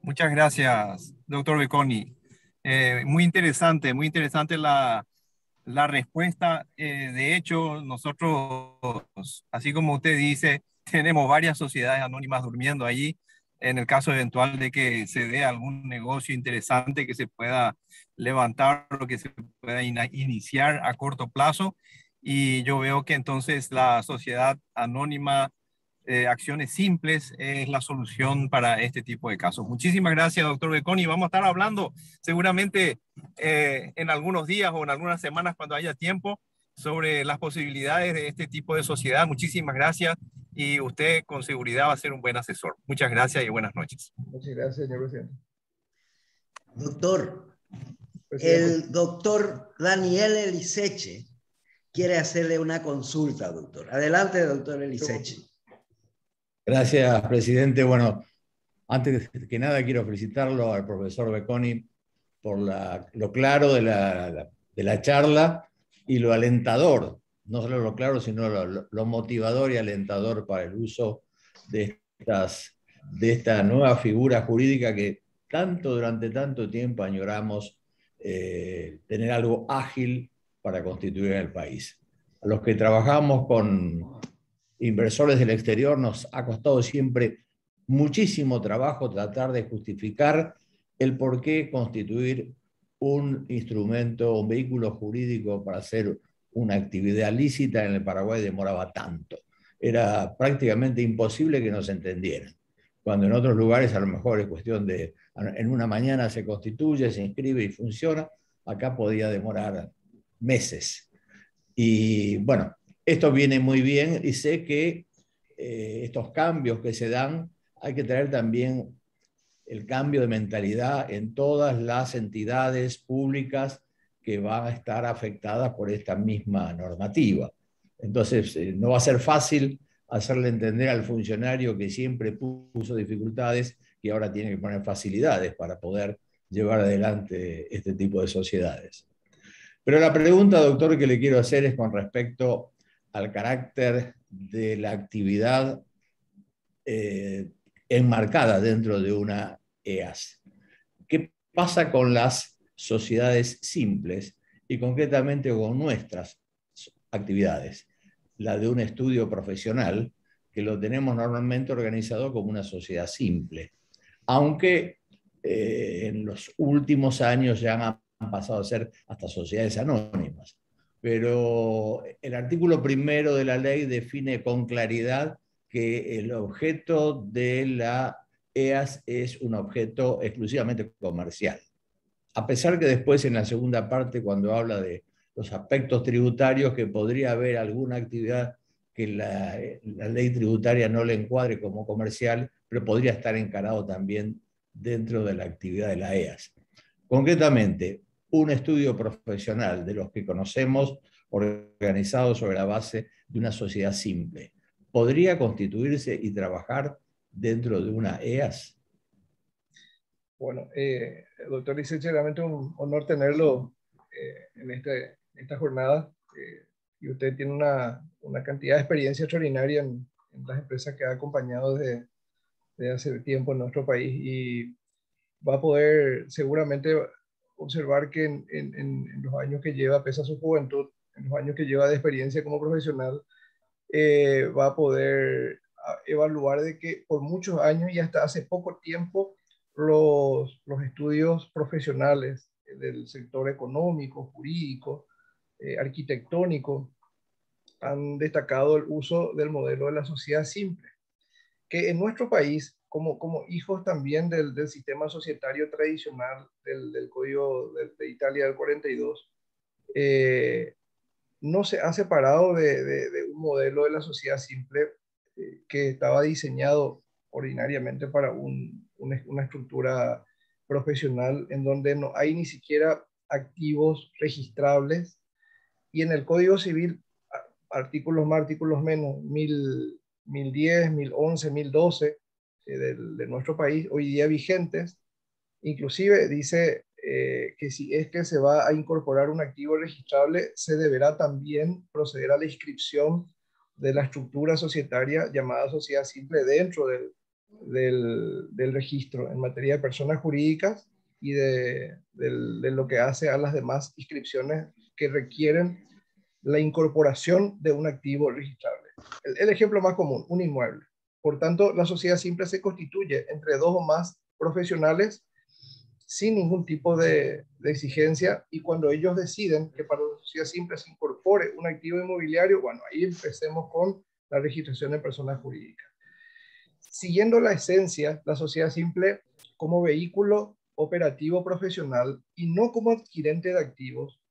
Muchas gracias, doctor Becconi. Muy interesante la respuesta. De hecho, nosotros, así como usted dice, tenemos varias sociedades anónimas durmiendo allí en el caso eventual de que se dé algún negocio interesante que se pueda levantar o que se pueda iniciar a corto plazo. Y yo veo que entonces la sociedad anónima, acciones simples, es la solución para este tipo de casos. Muchísimas gracias, doctor Becconi. Vamos a estar hablando seguramente en algunos días o en algunas semanas cuando haya tiempo sobre las posibilidades de este tipo de sociedad. Muchísimas gracias y usted con seguridad va a ser un buen asesor. Muchas gracias y buenas noches. Muchas gracias, señor presidente. Doctor, Presidente. el doctor Daniel Eliseche quiere hacerle una consulta, doctor. Adelante, doctor Eliseche. Gracias, presidente. Bueno, antes que nada quiero felicitarlo al profesor Becconi por lo claro de la charla y lo alentador, no solo lo claro, sino lo motivador y alentador para el uso de esta nueva figura jurídica que durante tanto tiempo añoramos tener algo ágil para constituir en el país. A los que trabajamos con inversores del exterior nos ha costado siempre muchísimo trabajo tratar de justificar el por qué constituir un instrumento, un vehículo jurídico para hacer una actividad lícita en el Paraguay demoraba tanto. Era prácticamente imposible que nos entendieran. cuando en otros lugares a lo mejor es cuestión de, en una mañana se constituye, se inscribe y funciona, acá podía demorar meses. Y bueno, esto viene muy bien y sé que estos cambios que se dan, hay que traer también el cambio de mentalidad en todas las entidades públicas que van a estar afectadas por esta misma normativa. Entonces, no va a ser fácil hacerle entender al funcionario que siempre puso dificultades y ahora tiene que poner facilidades para poder llevar adelante este tipo de sociedades. Pero la pregunta, doctor, que le quiero hacer es con respecto al carácter de la actividad enmarcada dentro de una EAS. ¿Qué pasa con las sociedades simples y concretamente con nuestras actividades? La de un estudio profesional, que lo tenemos normalmente organizado como una sociedad simple, aunque en los últimos años ya han pasado a ser hasta sociedades anónimas. Pero el artículo 1 de la ley define con claridad que el objeto de la EAS es un objeto exclusivamente comercial. A pesar que después en la segunda parte, cuando habla de los aspectos tributarios, que podría haber alguna actividad que la ley tributaria no le encuadre como comercial, pero podría estar encarado también dentro de la actividad de la EAS. Concretamente, un estudio profesional de los que conocemos, organizado sobre la base de una sociedad simple, ¿podría constituirse y trabajar dentro de una EAS? Bueno, doctor Licencia, realmente un honor tenerlo en esta jornada. Y usted tiene una cantidad de experiencia extraordinaria en las empresas que ha acompañado desde hace tiempo en nuestro país, y va a poder seguramente observar que en los años que lleva, pese a su juventud, en los años que lleva de experiencia como profesional, va a poder evaluar de que por muchos años y hasta hace poco tiempo los estudios profesionales del sector económico, jurídico, arquitectónico, han destacado el uso del modelo de la sociedad simple, que en nuestro país, como hijos también del sistema societario tradicional del Código de Italia del 42, no se ha separado de un modelo de la sociedad simple que estaba diseñado ordinariamente para una estructura profesional en donde no hay ni siquiera activos registrables, y en el Código Civil, artículos más, artículos menos, 1010, 1011, 1012 de nuestro país, hoy día vigentes, inclusive dice que si es que se va a incorporar un activo registrable, se deberá también proceder a la inscripción de la estructura societaria llamada sociedad simple dentro del registro en materia de personas jurídicas y de lo que hace a las demás inscripciones que requieren la incorporación de un activo registrable. El ejemplo más común, un inmueble. Por tanto, la sociedad simple se constituye entre dos o más profesionales sin ningún tipo de exigencia, y cuando ellos deciden que para la sociedad simple se incorpore un activo inmobiliario, bueno, ahí empecemos con la registración de personas jurídicas. Siguiendo la esencia, la sociedad simple como vehículo operativo profesional y no como adquirente de activos,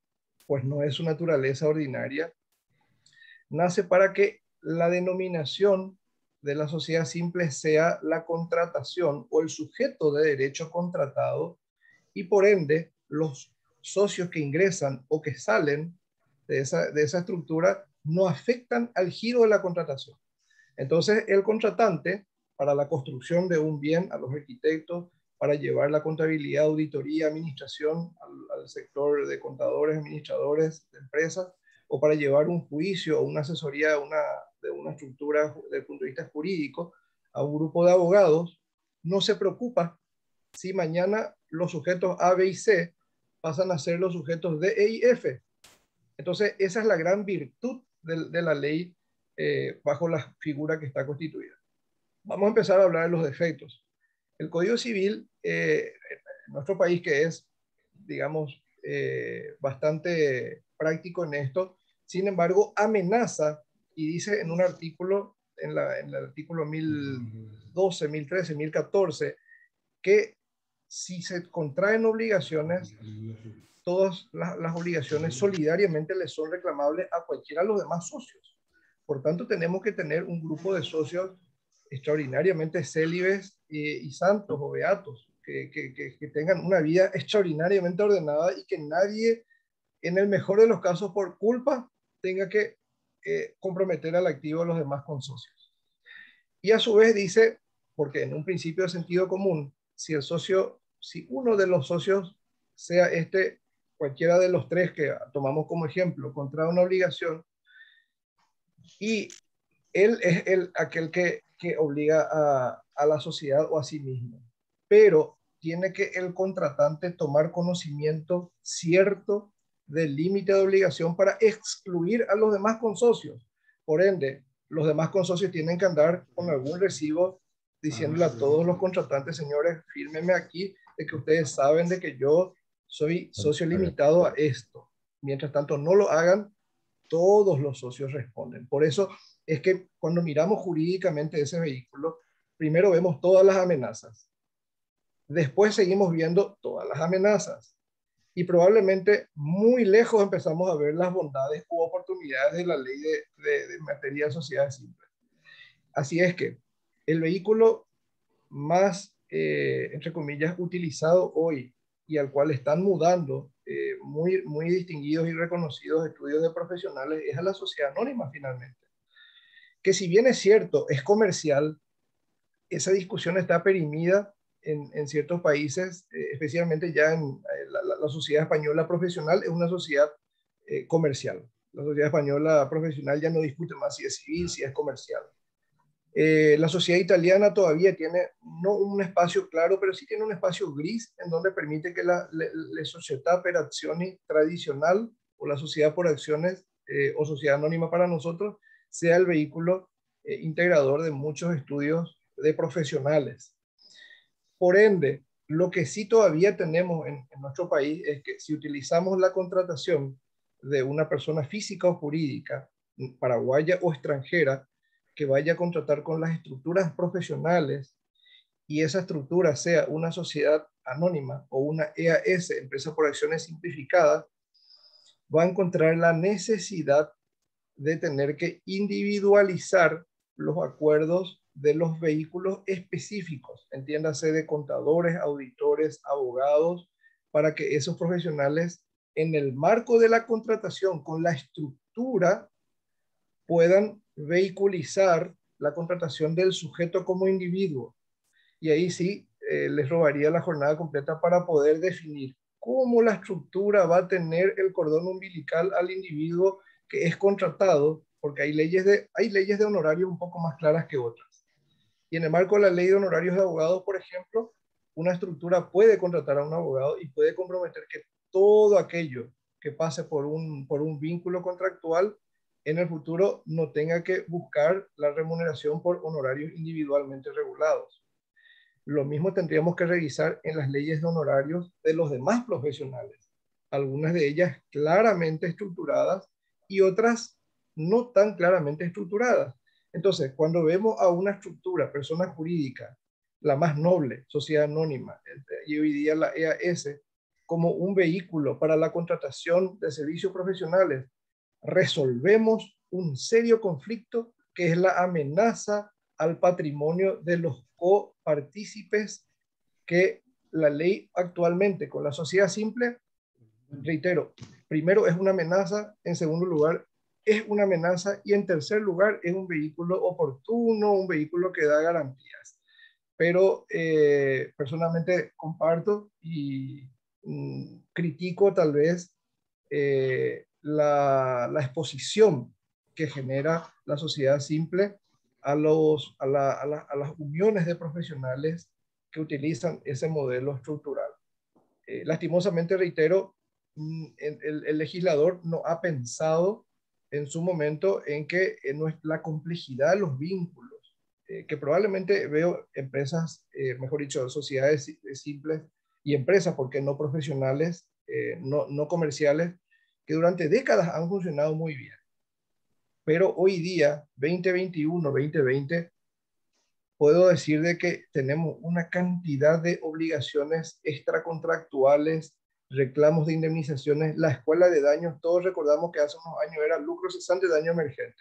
pues no es su naturaleza ordinaria, nace para que la denominación de la sociedad simple sea la contratación o el sujeto de derecho contratado, y por ende los socios que ingresan o que salen de esa estructura no afectan al giro de la contratación. Entonces el contratante, para la construcción de un bien, a los arquitectos, para llevar la contabilidad, auditoría, administración al sector de contadores, administradores de empresas, o para llevar un juicio o una asesoría de una estructura desde el punto de vista jurídico a un grupo de abogados, no se preocupa si mañana los sujetos A, B y C pasan a ser los sujetos D, E y F. Entonces esa es la gran virtud de la ley bajo la figura que está constituida. Vamos a empezar a hablar de los defectos. El Código Civil en nuestro país, que es, digamos, bastante práctico en esto, sin embargo, amenaza y dice en un artículo en el artículo 1012, 1013, 1014, que si se contraen obligaciones, todas las obligaciones solidariamente les son reclamables a cualquiera de los demás socios. Por tanto, tenemos que tener un grupo de socios extraordinariamente célibes y santos o beatos, que tengan una vida extraordinariamente ordenada y que nadie, en el mejor de los casos, por culpa, tenga que comprometer al activo de los demás consocios. Y a su vez dice, porque en un principio de sentido común, si uno de los socios, sea cualquiera de los tres que tomamos como ejemplo, contrae una obligación y él es aquel que obliga a la sociedad o a sí mismo, pero tiene que el contratante tomar conocimiento cierto del límite de obligación para excluir a los demás consocios. Por ende, los demás consocios tienen que andar con algún recibo diciéndole a todos los contratantes, señores, fírmenme aquí de que ustedes saben de que yo soy socio limitado a esto. Mientras tanto no lo hagan, todos los socios responden. Por eso es que cuando miramos jurídicamente ese vehículo, primero vemos todas las amenazas. Después seguimos viendo todas las amenazas. Y probablemente muy lejos empezamos a ver las bondades u oportunidades de la ley de materia de sociedades simples. Así es que el vehículo más, entre comillas, utilizado hoy y al cual están mudando muy distinguidos y reconocidos estudios de profesionales es a la sociedad anónima finalmente. Que si bien es cierto, es comercial, esa discusión está perimida en ciertos países, especialmente ya en la sociedad española profesional es una sociedad comercial. La sociedad española profesional ya no discute más si es civil, si es comercial. La sociedad italiana todavía tiene no un espacio claro, pero sí tiene un espacio gris en donde permite que la società per azioni tradicional o la sociedad por acciones o sociedad anónima para nosotros sea el vehículo integrador de muchos estudios de profesionales. Por ende, lo que sí todavía tenemos en nuestro país es que si utilizamos la contratación de una persona física o jurídica, paraguaya o extranjera, que vaya a contratar con las estructuras profesionales y esa estructura sea una sociedad anónima o una EAS, empresa por acciones simplificadas, va a encontrar la necesidad de tener que individualizar los acuerdos de los vehículos específicos, entiéndase de contadores, auditores, abogados, para que esos profesionales en el marco de la contratación con la estructura puedan vehiculizar la contratación del sujeto como individuo. Y ahí sí les robaría la jornada completa para poder definir cómo la estructura va a tener el cordón umbilical al individuo que es contratado, porque hay leyes de honorarios un poco más claras que otras. Y en el marco de la ley de honorarios de abogados, por ejemplo, una estructura puede contratar a un abogado y puede comprometer que todo aquello que pase por un vínculo contractual en el futuro no tenga que buscar la remuneración por honorarios individualmente regulados. Lo mismo tendríamos que revisar en las leyes de honorarios de los demás profesionales, algunas de ellas claramente estructuradas y otras no tan claramente estructuradas. Entonces, cuando vemos a una estructura, persona jurídica, la más noble, sociedad anónima, y hoy día la EAS, como un vehículo para la contratación de servicios profesionales, resolvemos un serio conflicto que es la amenaza al patrimonio de los copartícipes que la ley actualmente con la sociedad simple, reitero, primero es una amenaza, en segundo lugar es una amenaza y en tercer lugar es un vehículo oportuno, un vehículo que da garantías. Pero personalmente comparto y critico tal vez la exposición que genera la sociedad simple a las uniones de profesionales que utilizan ese modelo estructural. Lastimosamente, reitero, el legislador no ha pensado en su momento en que la complejidad de los vínculos, que probablemente veo empresas, mejor dicho, sociedades simples y empresas, porque no profesionales, no comerciales, que durante décadas han funcionado muy bien. pero hoy día, 2021, 2020, puedo decir de que tenemos una cantidad de obligaciones extracontractuales, reclamos de indemnizaciones, la escuela de daños, todos recordamos que hace unos años era lucro cesante, daño emergente.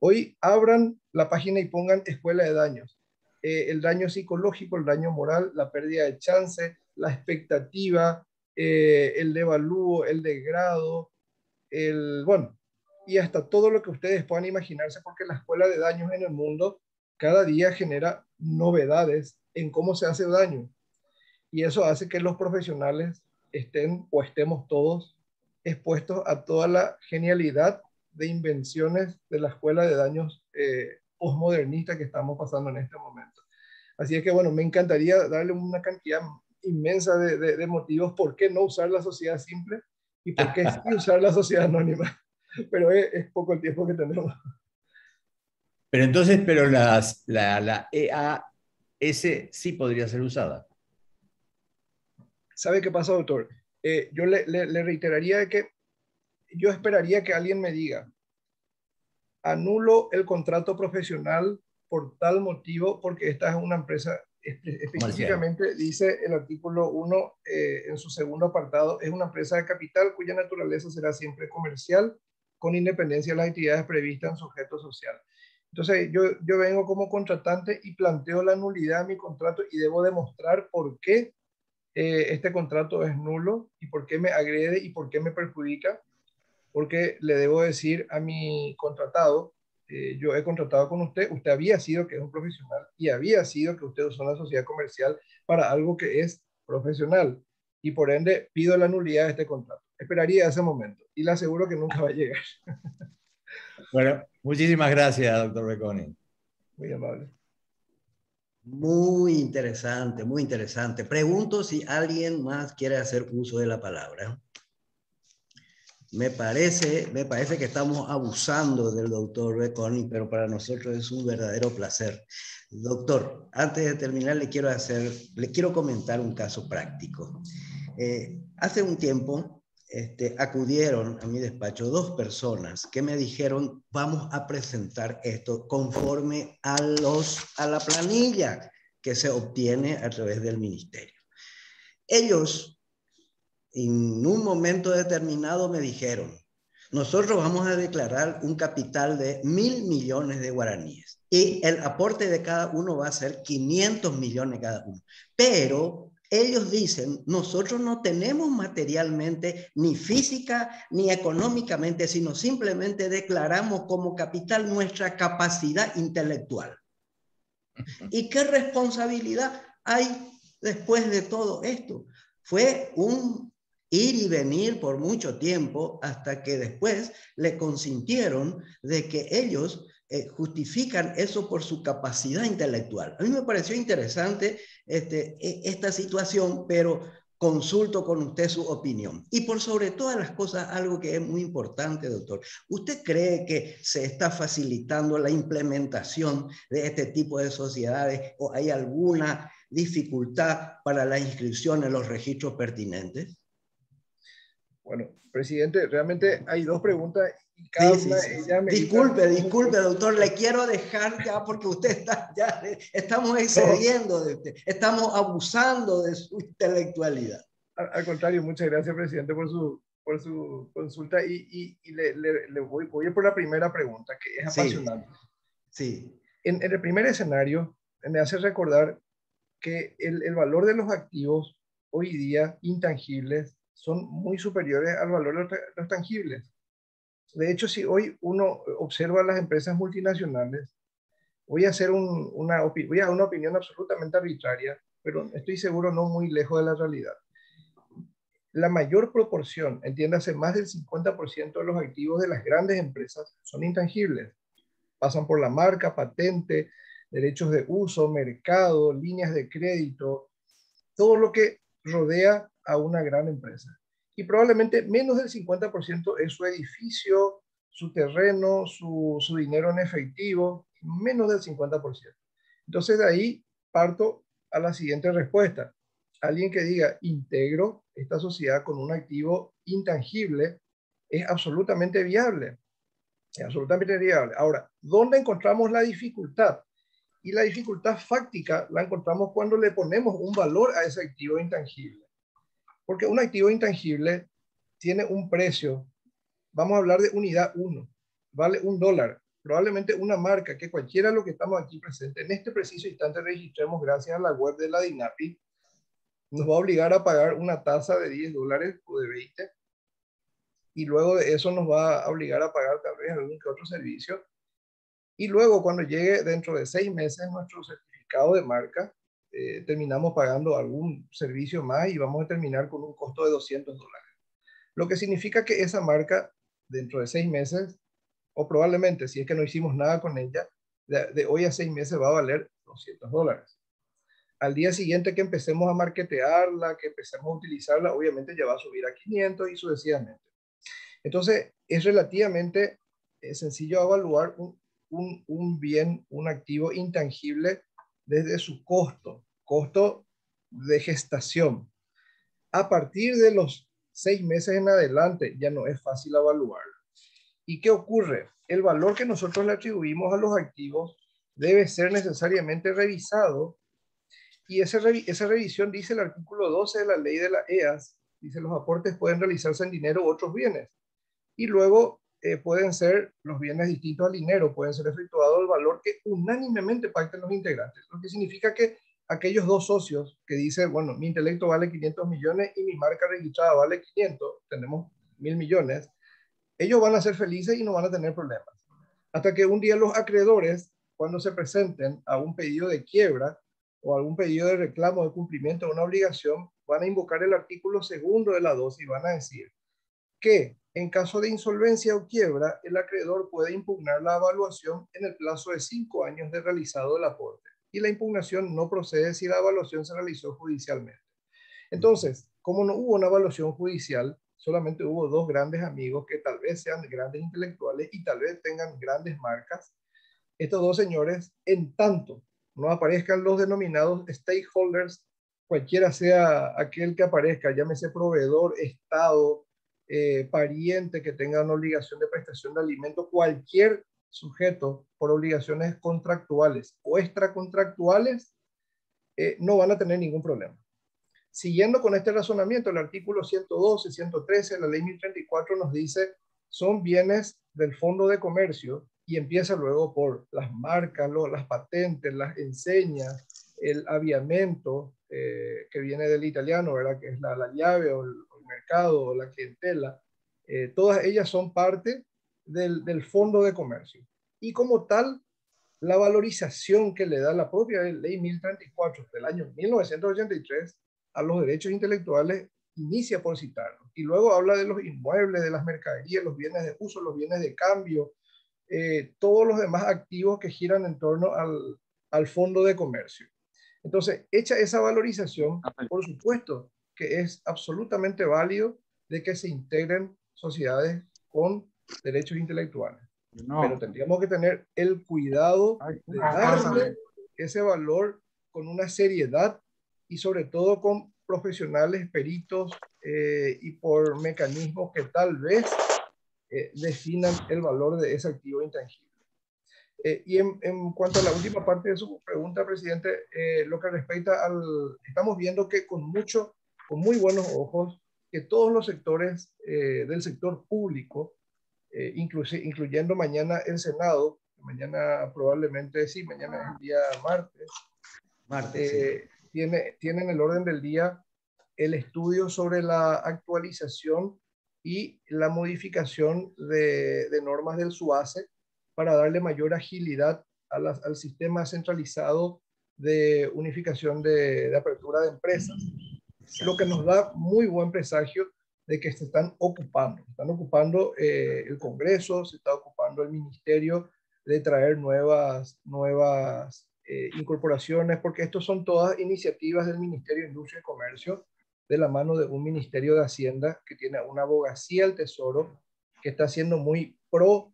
Hoy abran la página y pongan escuela de daños. El daño psicológico, el daño moral, la pérdida de chance, la expectativa, el devalúo, el degrado, bueno, y hasta todo lo que ustedes puedan imaginarse, porque la escuela de daños en el mundo cada día genera novedades en cómo se hace daño. Y eso hace que los profesionales estén o estemos todos expuestos a toda la genialidad de invenciones de la escuela de daños postmodernista que estamos pasando en este momento. Así es que, bueno, me encantaría darle una cantidad inmensa de motivos por qué no usar la sociedad simple y por qué sí usar la sociedad anónima. Pero es poco el tiempo que tenemos. Pero entonces, la EAS sí podría ser usada. ¿Sabe qué pasa, doctor? Yo le reiteraría que yo esperaría que alguien me diga, anulo el contrato profesional por tal motivo, porque esta es una empresa, específicamente dice el artículo 1 en su segundo apartado, es una empresa de capital cuya naturaleza será siempre comercial, con independencia de las actividades previstas en su objeto social. Entonces, yo vengo como contratante y planteo la nulidad de mi contrato y debo demostrar por qué este contrato es nulo y por qué me agrede y por qué me perjudica, porque le debo decir a mi contratado, yo he contratado con usted, usted había sido que es un profesional y había sido que usted usó una sociedad comercial para algo que es profesional y por ende pido la nulidad de este contrato. Esperaría ese momento y le aseguro que nunca va a llegar. Bueno, muchísimas gracias, doctor Becconi. Muy amable. Muy interesante, muy interesante. Pregunto si alguien más quiere hacer uso de la palabra. Me parece que estamos abusando del doctor Becconi, pero para nosotros es un verdadero placer. Doctor, antes de terminar, le quiero comentar un caso práctico. Hace un tiempo acudieron a mi despacho 2 personas que me dijeron, vamos a presentar esto conforme a la planilla que se obtiene a través del ministerio. Ellos, en un momento determinado, me dijeron, nosotros vamos a declarar un capital de 1.000 millones de guaraníes y el aporte de cada uno va a ser 500 millones cada uno. Pero ellos dicen, nosotros no tenemos materialmente, ni física, ni económicamente, sino simplemente declaramos como capital nuestra capacidad intelectual. ¿Y qué responsabilidad hay después de todo esto? Fue un ir y venir por mucho tiempo hasta que después le consintieron de que ellos justifican eso por su capacidad intelectual. A mí me pareció interesante esta situación, pero consulto con usted su opinión. Y por sobre todas las cosas, algo que es muy importante, doctor. ¿Usted cree que se está facilitando la implementación de este tipo de sociedades o hay alguna dificultad para la inscripción en los registros pertinentes? Bueno, presidente, realmente hay 2 preguntas y cada una de ellas me Disculpe, doctor, le quiero dejar ya porque usted ya estamos excediendo, estamos abusando de su intelectualidad. Al contrario, muchas gracias, presidente, por su consulta y le voy a ir por la primera pregunta, que es apasionante. Sí. En el primer escenario, me hace recordar que el valor de los activos hoy día intangibles son muy superiores al valor de los tangibles. De hecho, si hoy uno observa las empresas multinacionales, voy a dar una opinión absolutamente arbitraria, pero estoy seguro no muy lejos de la realidad. La mayor proporción, entiéndase, más del 50% de los activos de las grandes empresas son intangibles. Pasan por la marca, patente, derechos de uso, mercado, líneas de crédito, todo lo que rodea a una gran empresa. Y probablemente menos del 50% es su edificio, su terreno, su dinero en efectivo, menos del 50%. Entonces de ahí parto a la siguiente respuesta. Alguien que diga, integro esta sociedad con un activo intangible, es absolutamente viable. Es absolutamente viable. Ahora, ¿dónde encontramos la dificultad? Y la dificultad fáctica la encontramos cuando le ponemos un valor a ese activo intangible. Porque un activo intangible tiene un precio, vamos a hablar de unidad 1, vale $1. Probablemente una marca que cualquiera de los que estamos aquí presentes en este preciso instante registremos gracias a la web de la DINAPI, nos va a obligar a pagar una tasa de $10 o de 20, y luego de eso nos va a obligar a pagar tal vez algún que otro servicio. Y luego, cuando llegue dentro de 6 meses nuestro certificado de marca, terminamos pagando algún servicio más y vamos a terminar con un costo de $200. Lo que significa que esa marca, dentro de 6 meses, o probablemente si es que no hicimos nada con ella, de hoy a 6 meses va a valer $200. Al día siguiente que empecemos a marketearla, que empecemos a utilizarla, obviamente ya va a subir a 500 y sucesivamente. Entonces, es relativamente sencillo evaluar un bien, un activo intangible desde su costo de gestación. A partir de los 6 meses en adelante ya no es fácil evaluarlo. ¿Y qué ocurre? El valor que nosotros le atribuimos a los activos debe ser necesariamente revisado, y esa revisión dice el artículo 12 de la ley de la EAS, dice los aportes pueden realizarse en dinero u otros bienes. Y luego pueden ser los bienes distintos al dinero, pueden ser efectuados el valor que unánimemente pacten los integrantes, lo que significa que aquellos dos socios que dicen, bueno, mi intelecto vale 500 millones y mi marca registrada vale 500, tenemos 1.000 millones, ellos van a ser felices y no van a tener problemas. Hasta que un día los acreedores, cuando se presenten a un pedido de quiebra o algún pedido de reclamo de cumplimiento de una obligación, van a invocar el artículo 2 de la 12 y van a decir que en caso de insolvencia o quiebra, el acreedor puede impugnar la evaluación en el plazo de 5 años de realizado el aporte. Y la impugnación no procede si la evaluación se realizó judicialmente. Entonces, como no hubo una evaluación judicial, solamente hubo dos grandes amigos que tal vez sean grandes intelectuales y tal vez tengan grandes marcas. Estos dos señores, en tanto no aparezcan los denominados stakeholders, cualquiera sea aquel que aparezca, llámese proveedor, Estado, pariente que tenga una obligación de prestación de alimentos, cualquier sujeto por obligaciones contractuales o extracontractuales, no van a tener ningún problema. Siguiendo con este razonamiento, el artículo 112, 113, la ley 1034 nos dice, son bienes del Fondo de Comercio, y empieza luego por las marcas, las patentes, las enseñas, el aviamento, que viene del italiano, ¿verdad? Que es la llave o el mercado o la clientela. Todas ellas son parte del Fondo de Comercio. Y como tal, la valorización que le da la propia ley 1034 del año 1983 a los derechos intelectuales inicia por citarlo. Y luego habla de los inmuebles, de las mercaderías, los bienes de uso, los bienes de cambio, todos los demás activos que giran en torno al Fondo de Comercio. Entonces, hecha esa valorización, por supuesto que es absolutamente válido de que se integren sociedades con derechos intelectuales. No. Pero tendríamos que tener el cuidado de darle ese valor con una seriedad y sobre todo con profesionales, peritos y por mecanismos que tal vez definan el valor de ese activo intangible. Y en cuanto a la última parte de su pregunta, presidente, lo que respecta estamos viendo que con muy buenos ojos, que todos los sectores del sector público, incluyendo mañana el Senado, mañana probablemente sí, mañana es el día martes, sí. Tienen el orden del día el estudio sobre la actualización y la modificación de normas del SUACE para darle mayor agilidad al sistema centralizado de unificación de apertura de empresas. Lo que nos da muy buen presagio de que se están ocupando el Congreso, se está ocupando el Ministerio de traer nuevas incorporaciones, porque estos son todas iniciativas del Ministerio de Industria y Comercio, de la mano de un Ministerio de Hacienda que tiene una abogacía al Tesoro, que está siendo muy pro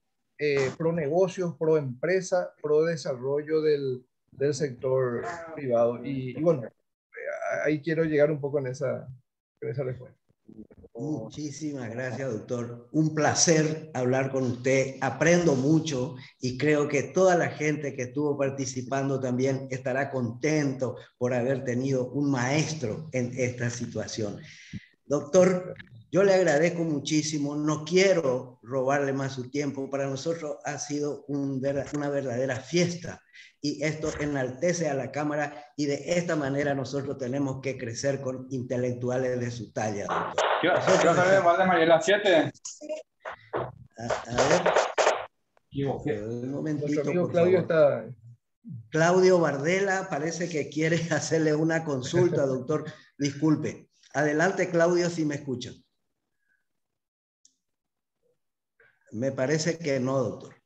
negocios, pro empresa, pro desarrollo del sector privado. Y bueno, ahí quiero llegar un poco en esa respuesta. Muchísimas gracias, doctor. Un placer hablar con usted. Aprendo mucho y creo que toda la gente que estuvo participando también estará contento por haber tenido un maestro en esta situación. Doctor, yo le agradezco muchísimo. No quiero robarle más su tiempo. Para nosotros ha sido una verdadera fiesta. Y esto enaltece a la Cámara y de esta manera nosotros tenemos que crecer con intelectuales de su talla, doctor. Quiero saber de Valdemar, las 7. A ver, un momentito, Nuestro amigo por Claudio favor. está... Claudio Bardella parece que quiere hacerle una consulta, doctor. Disculpe. Adelante, Claudio, si me escucha. Me parece que no, doctor.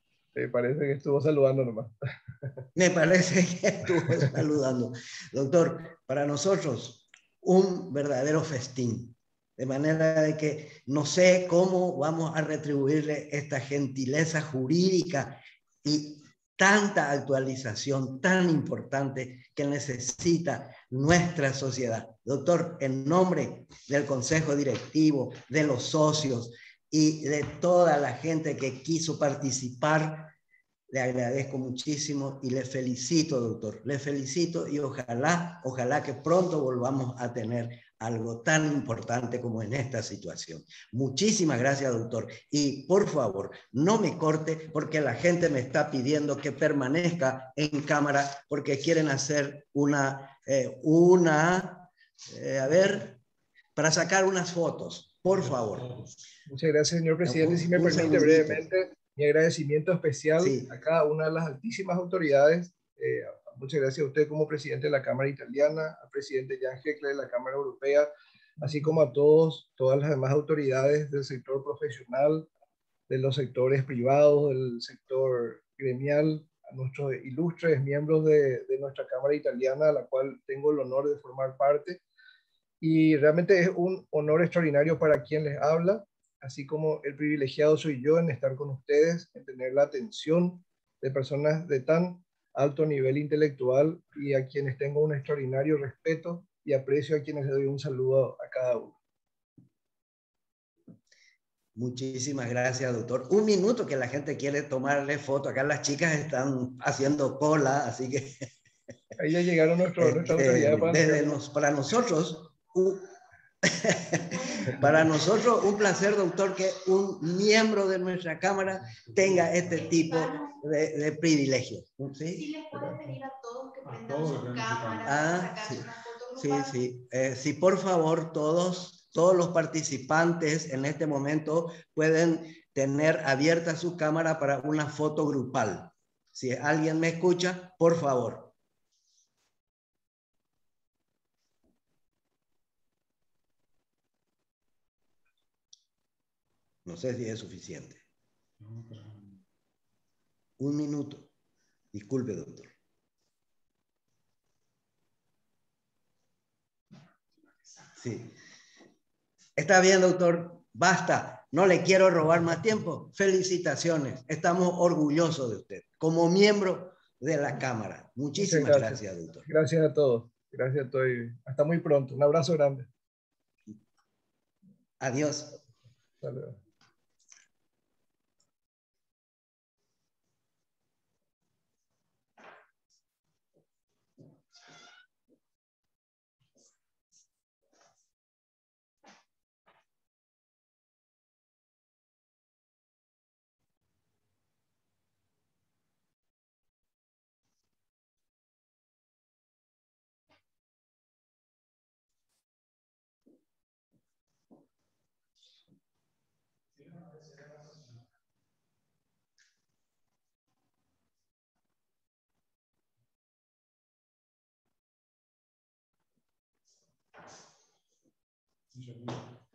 parece que estuvo saludando nomás. Me parece que estuvo saludando. Doctor, para nosotros, un verdadero festín. De manera de que no sé cómo vamos a retribuirle esta gentileza jurídica y tanta actualización tan importante que necesita nuestra sociedad. Doctor, en nombre del Consejo Directivo, de los socios y de toda la gente que quiso participar, le agradezco muchísimo y le felicito, doctor. Le felicito y ojalá que pronto volvamos a tener algo tan importante como en esta situación. Muchísimas gracias, doctor. Y por favor, no me corte porque la gente me está pidiendo que permanezca en cámara porque quieren hacer para sacar unas fotos. Por favor. Muchas gracias, señor presidente. Si me permite brevemente, mi agradecimiento especial a cada una de las altísimas autoridades. Muchas gracias a usted como presidente de la Cámara Italiana, al presidente Jan Hekle de la Cámara Europea, así como a todas las demás autoridades del sector profesional, de los sectores privados, del sector gremial, a nuestros ilustres miembros de nuestra Cámara Italiana, a la cual tengo el honor de formar parte. Y realmente es un honor extraordinario para quien les habla, así como el privilegiado soy yo en estar con ustedes, en tener la atención de personas de tan alto nivel intelectual y a quienes tengo un extraordinario respeto y aprecio, a quienes les doy un saludo a cada uno. Muchísimas gracias, doctor. Un minuto que la gente quiere tomarle foto. Acá las chicas están haciendo cola, así que... Ahí ya llegaron nuestras autoridades para nosotros... Para nosotros un placer, doctor, que un miembro de nuestra Cámara tenga este tipo de privilegios. ¿Sí? Sí, les puedes pedir a todos que prendan sus cámaras, Sí. una foto grupal. Sí, por favor, todos los participantes en este momento pueden tener abierta su cámara para una foto grupal. Si alguien me escucha, por favor. No sé si es suficiente. Un minuto. Disculpe, doctor. Sí. Está bien, doctor. Basta. No le quiero robar más tiempo. Felicitaciones. Estamos orgullosos de usted como miembro de la Cámara. Muchísimas gracias, doctor. Gracias a todos. Gracias a todos. Hasta muy pronto. Un abrazo grande. Adiós. Hasta luego. Thank you.